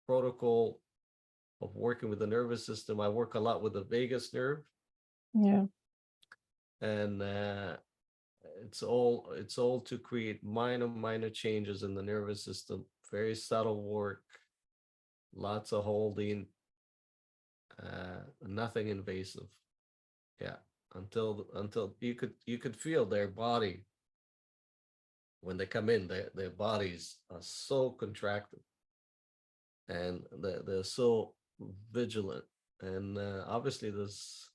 [SPEAKER 2] protocol of working with the nervous system. I work a lot with the vagus nerve,
[SPEAKER 1] Yeah.
[SPEAKER 2] and it's all to create minor changes in the nervous system. Very subtle work, lots of holding, nothing invasive. Yeah, until you could feel their body when they come in. Their bodies are so contracted, and they're so vigilant. And obviously, there's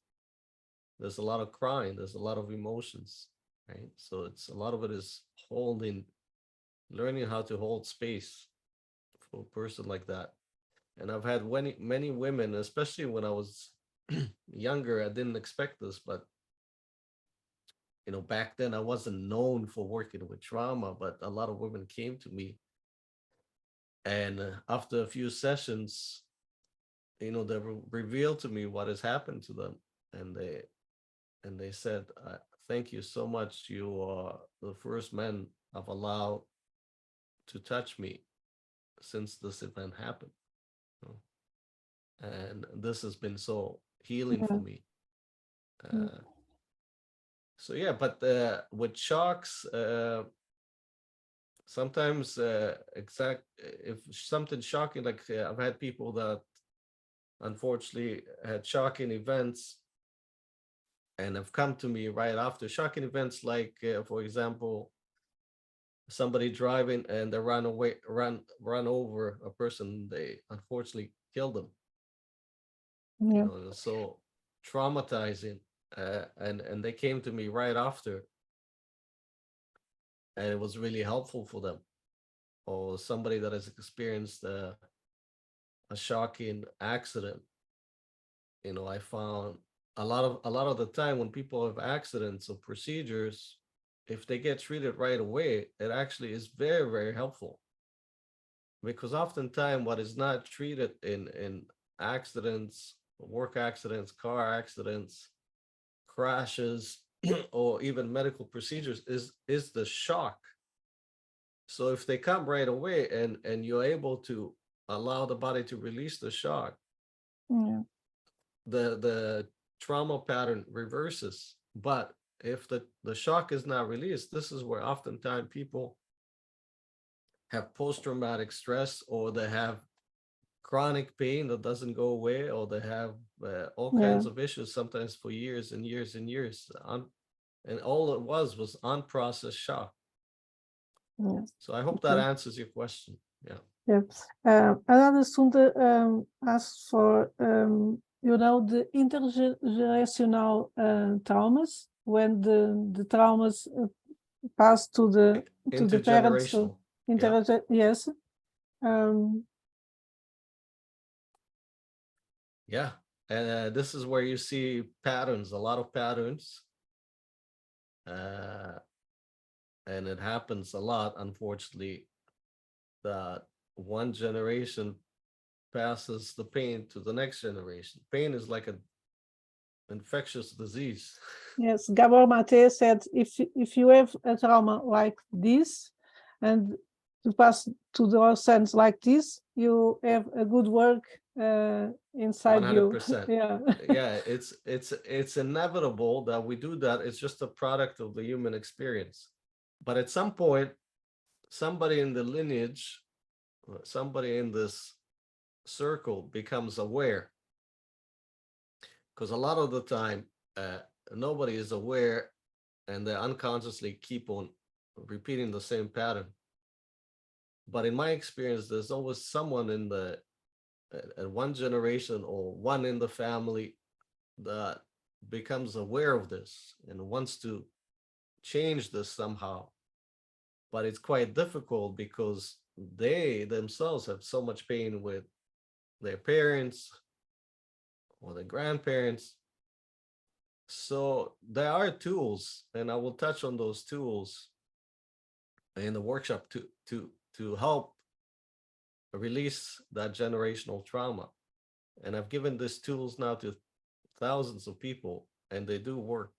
[SPEAKER 2] a lot of crying. There's a lot of emotions, right? So it's a lot of it is learning how to hold space for a person like that. And I've had many women, especially when I was younger. I didn't expect this, but back then I wasn't known for working with trauma, but a lot of women came to me, and after a few sessions, they revealed to me what has happened to them, and they said, "Thank you so much. You are the first man I've allowed to touch me since this event happened, you know, and this has been so healing for
[SPEAKER 1] Yeah.
[SPEAKER 2] me." So yeah, but with shocks, sometimes if something shocking, like I've had people that unfortunately had shocking events and have come to me right after shocking events, like for example, somebody driving and they run over a person, they unfortunately killed them.
[SPEAKER 1] Yeah.
[SPEAKER 2] So traumatizing, and they came to me right after, and it was really helpful for them. Or somebody that has experienced a shocking accident, I found a lot of the time when people have accidents or procedures, if they get treated right away, it actually is very, very helpful. Because oftentimes what is not treated in accidents, work accidents, car accidents, crashes, or even medical procedures is the shock. So if they come right away and you're able to allow the body to release the shock,
[SPEAKER 1] Yeah.
[SPEAKER 2] the trauma pattern reverses. But if the shock is not released, this is where oftentimes people have post-traumatic stress, or they have chronic pain that doesn't go away, or they have all kinds
[SPEAKER 1] Yeah.
[SPEAKER 2] of issues, sometimes for years and years and years. And all it was unprocessed shock.
[SPEAKER 1] Yeah.
[SPEAKER 2] So I hope that
[SPEAKER 1] Okay.
[SPEAKER 2] answers your question. Yeah.
[SPEAKER 1] Yeah. Another student asked for, the intergenerational traumas, when the traumas pass to the parents. So
[SPEAKER 2] Intergenerational. Yeah.
[SPEAKER 1] yes. Um,
[SPEAKER 2] Yeah. And this is where you see patterns, a lot of patterns. And it happens a lot, unfortunately, that one generation passes the pain to the next generation. Pain is like an infectious disease.
[SPEAKER 1] Yes, Gabor Mate said, if you have a trauma like this, and to pass to the sons like this, you have a good work inside you.
[SPEAKER 2] 100%.
[SPEAKER 1] Yeah.
[SPEAKER 2] Yeah, it's inevitable that we do that. It's just a product of the human experience. But at some point, somebody in the lineage, somebody in this circle becomes aware, because a lot of the time nobody is aware, and they unconsciously keep on repeating the same pattern. But in my experience, there's always someone in the one generation or one in the family that becomes aware of this and wants to change this somehow. But it's quite difficult because they themselves have so much pain with their parents or their grandparents. So there are tools, and I will touch on those tools in the workshop to help release that generational trauma. And I've given these tools now to thousands of people, and they do work,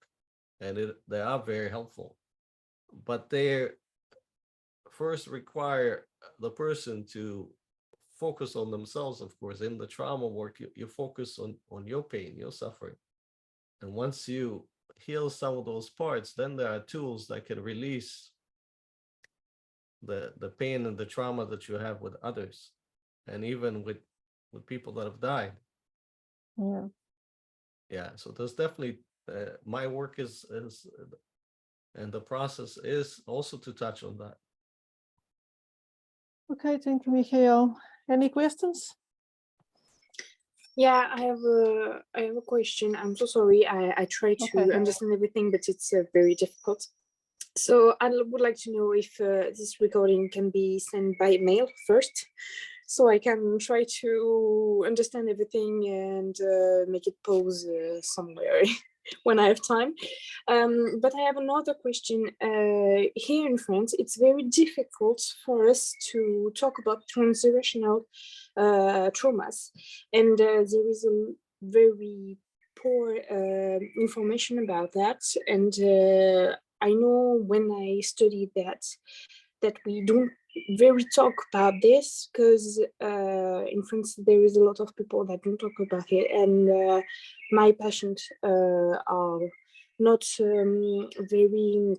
[SPEAKER 2] and they are very helpful. But they first require the person to focus on themselves. Of course, in the trauma work, you focus on your pain, your suffering. And once you heal some of those parts, then there are tools that can release the pain and the trauma that you have with others, and even with people that have died.
[SPEAKER 1] Yeah.
[SPEAKER 2] Yeah, so there's definitely my work is and the process is also to touch on that.
[SPEAKER 1] Okay, thank you, Michael. Any questions?
[SPEAKER 4] Yeah, I have a question. I'm so sorry. I try to
[SPEAKER 1] Okay.
[SPEAKER 4] understand everything, but it's very difficult. So I would like to know if this recording can be sent by mail first, so I can try to understand everything and make it pause somewhere when I have time. But I have another question. Here in France, it's very difficult for us to talk about transgenerational traumas, and there is a very poor information about that. And I know when I studied that we don't very talk about this, because in France there is a lot of people that don't talk about it, and my patients are not very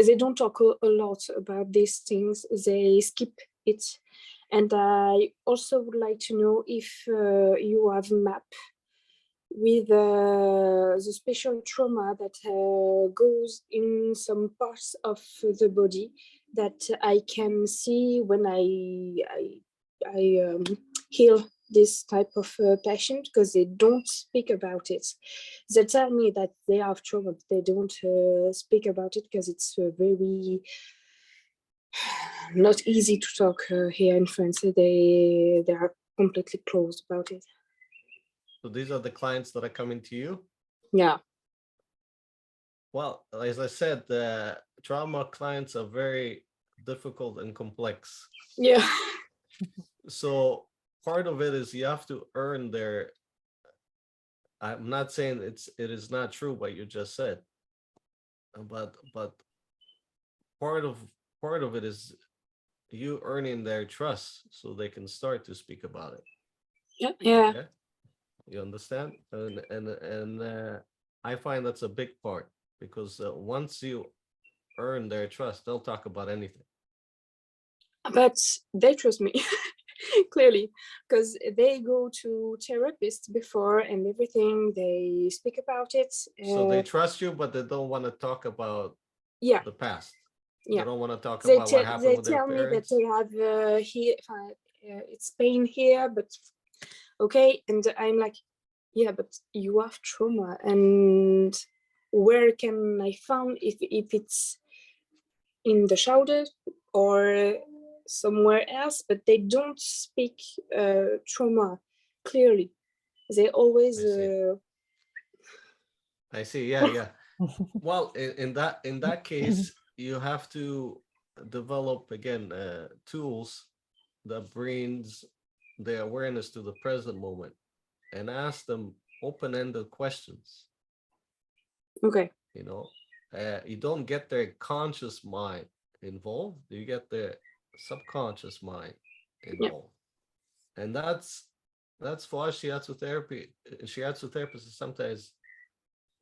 [SPEAKER 4] they don't talk a lot about these things. They skip it. And I also would like to know if you have a map with the special trauma that goes in some parts of the body that I can see when I heal this type of patient, because they don't speak about it. They tell me that they have trauma, but they don't speak about it because it's very not easy to talk here in France. There are completely closed about it.
[SPEAKER 2] So these are the clients that are coming to you?
[SPEAKER 4] Yeah.
[SPEAKER 2] Well, as I said, the trauma clients are very difficult and complex.
[SPEAKER 4] Yeah.
[SPEAKER 2] So part of it is you have to earn their, I'm not saying it is not true what you just said, but part of it is you earning their trust so they can start to speak about it.
[SPEAKER 4] Yeah. Yeah.
[SPEAKER 2] Okay? You understand? And I find that's a big part, because once you earn their trust, they'll talk about anything.
[SPEAKER 4] But they trust me clearly, because they go to therapists before and everything. They speak about it.
[SPEAKER 2] So they trust you, but they don't want to talk about
[SPEAKER 4] Yeah.
[SPEAKER 2] the past.
[SPEAKER 4] Yeah.
[SPEAKER 2] They don't want to talk
[SPEAKER 4] They
[SPEAKER 2] about what happened
[SPEAKER 4] they
[SPEAKER 2] with their
[SPEAKER 4] tell me that
[SPEAKER 2] parents.
[SPEAKER 4] they have here it's pain here, but okay. And I'm like, yeah, but you have trauma, and where can I find if it's in the shoulder or somewhere else? But they don't speak trauma clearly. They always
[SPEAKER 2] I see. Yeah, yeah. Well, in that case, you have to develop again tools that brings the awareness to the present moment and ask them open-ended questions.
[SPEAKER 4] okay.
[SPEAKER 2] You know, you don't get their conscious mind involved, you get their subconscious mind involved. And that's for us shiatsu therapy. Shiatsu therapists, sometimes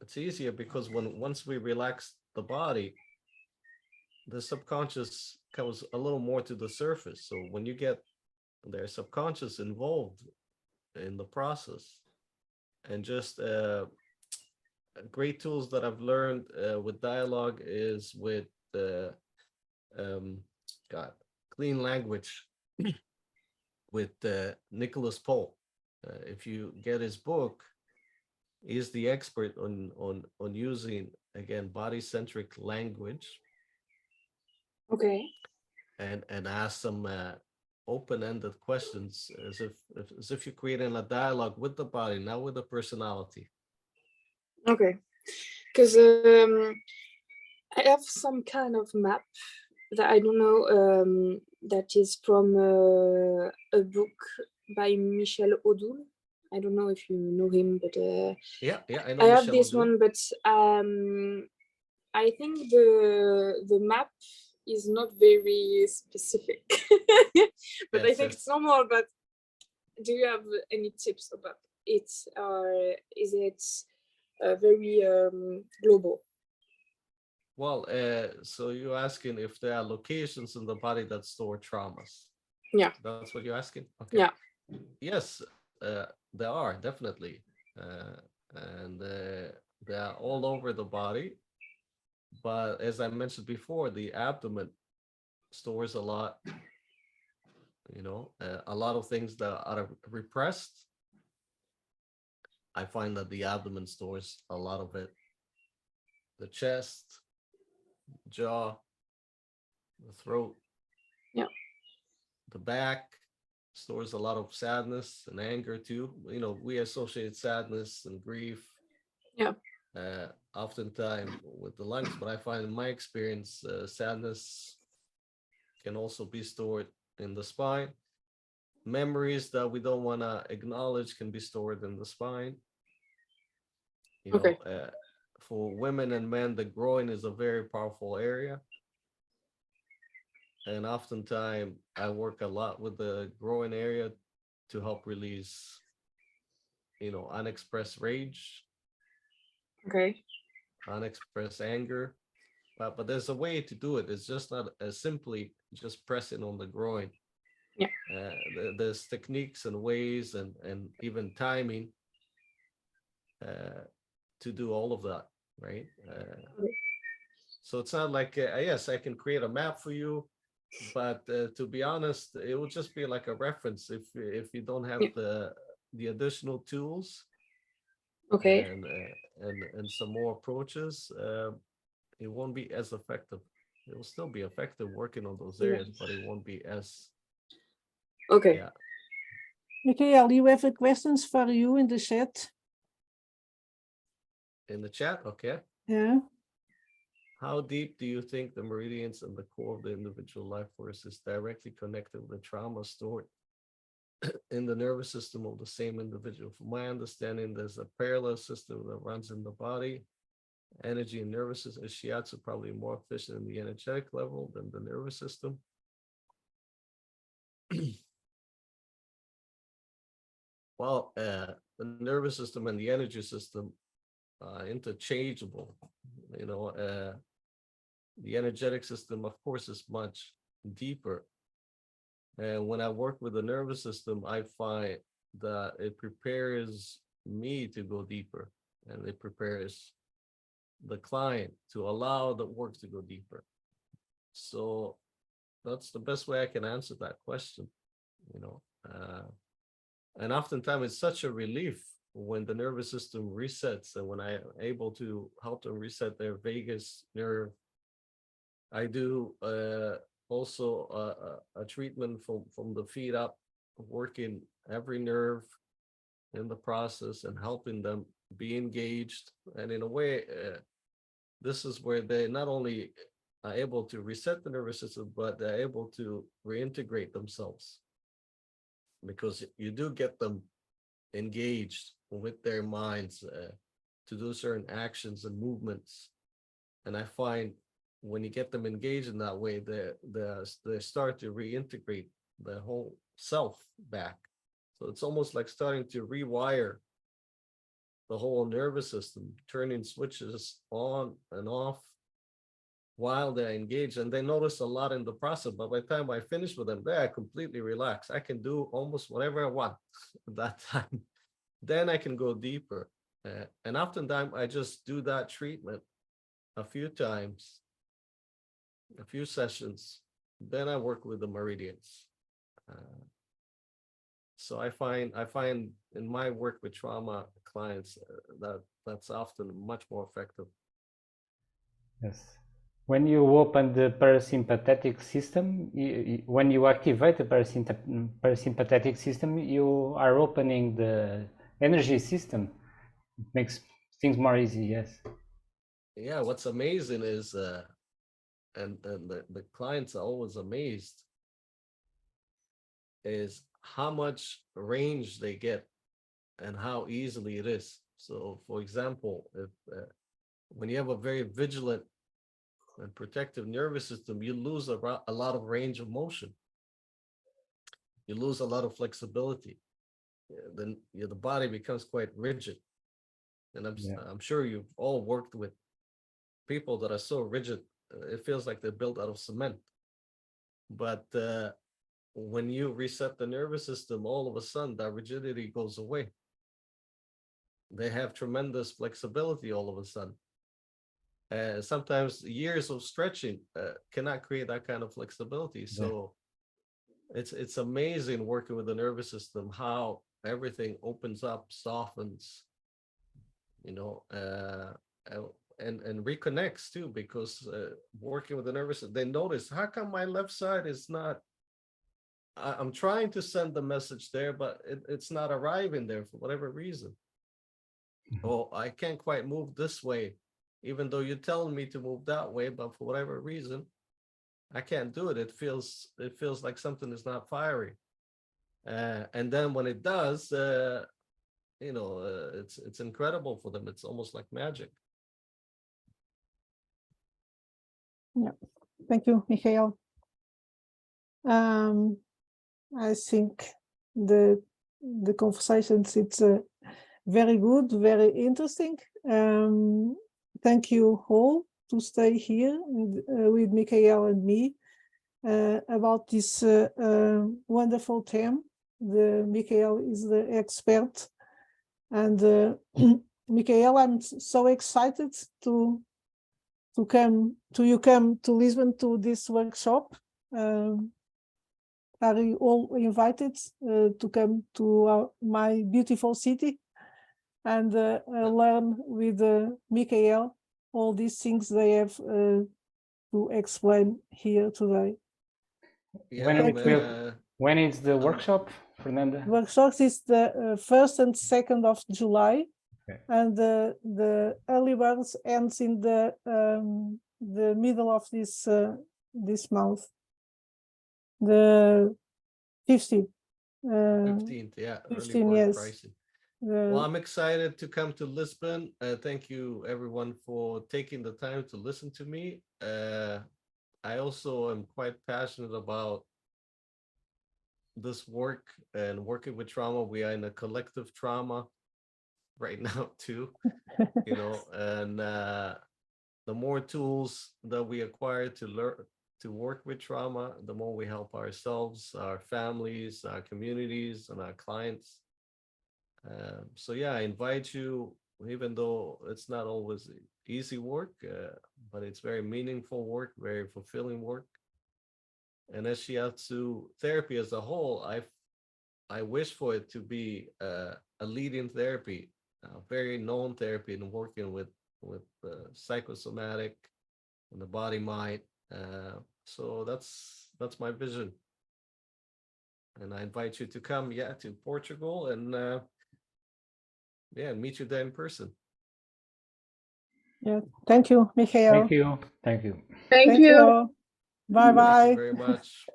[SPEAKER 2] it's easier because once we relax the body, the subconscious comes a little more to the surface. So when you get their subconscious involved in the process, and just great tools that I've learned with dialogue is with God, clean language with Nicholas Pohl. If you get his book, he's the expert on using again body-centric language.
[SPEAKER 4] Okay.
[SPEAKER 2] And ask some open-ended questions as if you're creating a dialogue with the body, not with the personality.
[SPEAKER 4] Okay. Because I have some kind of map that I don't know that is from a book by Michel Odoul. I don't know if you know him, but
[SPEAKER 2] Yeah, I know
[SPEAKER 4] I have
[SPEAKER 2] Michel
[SPEAKER 4] this
[SPEAKER 2] Odoul.
[SPEAKER 4] one, but I think the map is not very specific. But I think it's normal. But do you have any tips about it, or is it very global?
[SPEAKER 2] Well, so you're asking if there are locations in the body that store traumas.
[SPEAKER 4] Yeah.
[SPEAKER 2] That's what you're asking? Okay.
[SPEAKER 4] Yeah.
[SPEAKER 2] Yes, there are definitely. And they are all over the body. But as I mentioned before, the abdomen stores a lot, a lot of things that are repressed. I find that the abdomen stores a lot of it. The chest, jaw, the throat, the back stores a lot of sadness and anger too. We associate sadness and grief. Oftentimes with the lungs, but I find in my experience, sadness can also be stored in the spine. Memories that we don't want to acknowledge can be stored in the spine. For women and men, the groin is a very powerful area. And oftentimes I work a lot with the groin area to help release, unexpressed rage.
[SPEAKER 4] Okay.
[SPEAKER 2] Unexpressed anger. But there's a way to do it. It's just not as simply just pressing on the groin.
[SPEAKER 4] Yeah.
[SPEAKER 2] There's techniques and ways and even timing to do all of that, right? So it's not like, yes, I can create a map for you, but to be honest, it will just be like a reference if you don't have the additional tools.
[SPEAKER 4] Okay.
[SPEAKER 2] And some more approaches, it won't be as effective. It will still be effective working on those areas, but it won't be as
[SPEAKER 4] okay.
[SPEAKER 2] Yeah.
[SPEAKER 1] Michael, you have questions for you in the chat.
[SPEAKER 2] In the chat, okay.
[SPEAKER 1] Yeah.
[SPEAKER 2] How deep do you think the meridians and the core of the individual life force is directly connected with the trauma stored in the nervous system of the same individual? From my understanding, there's a parallel system that runs in the body. Energy and nervous system. Is Shiatsu probably more efficient in the energetic level than the nervous system? Well, the nervous system and the energy system are interchangeable. You know, the energetic system, of course, is much deeper. And when I work with the nervous system, I find that it prepares me to go deeper, and it prepares the client to allow the work to go deeper. So that's the best way I can answer that question, you know. And oftentimes it's such a relief when the nervous system resets, and when I'm able to help them reset their vagus nerve. I do also a treatment from the feet up, working every nerve in the process and helping them be engaged. And in a way, this is where they not only are able to reset the nervous system, but they're able to reintegrate themselves, because you do get them engaged with their minds to do certain actions and movements. And I find when you get them engaged in that way, they start to reintegrate the whole self back. So it's almost like starting to rewire the whole nervous system, turning switches on and off while they're engaged. And they notice a lot in the process, but by the time I finish with them, they're completely relaxed. I can do almost whatever I want at that time. Then I can go deeper. And oftentimes I just do that treatment a few times, a few sessions, then I work with the meridians. So I find in my work with trauma clients that's often much more effective.
[SPEAKER 3] Yes. When you open the parasympathetic system, when you activate the parasympathetic system, you are opening the energy system. It makes things more easy. Yes.
[SPEAKER 2] Yeah, what's amazing is and the clients are always amazed is how much range they get and how easily it is. So for example, if when you have a very vigilant and protective nervous system, you lose a lot of range of motion. You lose a lot of flexibility. Then the body becomes quite rigid. And I'm sure you've all worked with people that are so rigid, it feels like they're built out of cement. But when you reset the nervous system, all of a sudden that rigidity goes away. They have tremendous flexibility all of a sudden. Sometimes years of stretching cannot create that kind of flexibility. So it's amazing working with the nervous system, how everything opens up, softens, you know, and reconnects too, because working with the nervous system, they notice, how come my left side is not, I'm trying to send the message there, but it's not arriving there for whatever reason. Oh, I can't quite move this way, even though you're telling me to move that way, but for whatever reason, I can't do it. It feels like something is not firing. And then when it does, you know, it's incredible for them. It's almost like magic.
[SPEAKER 1] Yeah, thank you, Michael. I think the conversations, it's very good, very interesting. Thank you all to stay here with Michael and me about this wonderful theme. Michael is the expert, and Michael, I'm so excited to come to Lisbon to this workshop. Are you all invited to come to my beautiful city and learn with Michael all these things they have to explain here today?
[SPEAKER 2] Yeah,
[SPEAKER 3] When is the workshop? Fernanda?
[SPEAKER 1] Workshops is the 1st and 2nd of July,
[SPEAKER 3] Okay.
[SPEAKER 1] and the early birds ends in the middle of this month, the 15th.
[SPEAKER 2] 15th, yeah, early
[SPEAKER 1] 15,
[SPEAKER 2] bird
[SPEAKER 1] yes.
[SPEAKER 2] pricing. Well, I'm excited to come to Lisbon. Thank you everyone for taking the time to listen to me. I also am quite passionate about this work and working with trauma. We are in a collective trauma right now too, you know, and the more tools that we acquire to learn to work with trauma, the more we help ourselves, our families, our communities, and our clients. So yeah, I invite you, even though it's not always easy work, but it's very meaningful work, very fulfilling work. And as shiatsu therapy as a whole, I wish for it to be a leading therapy, a very known therapy in working with psychosomatic and the body mind. So that's my vision, and I invite you to come, yeah, to Portugal and yeah, meet you there in person.
[SPEAKER 1] Yeah, thank you, Michael.
[SPEAKER 3] Thank you. Thank you.
[SPEAKER 4] Thank you.
[SPEAKER 1] Bye
[SPEAKER 2] Thank
[SPEAKER 1] bye.
[SPEAKER 2] you very much.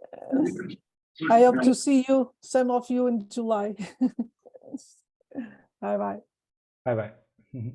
[SPEAKER 1] I hope to see you, some of you, in July. Bye bye.
[SPEAKER 3] Bye bye.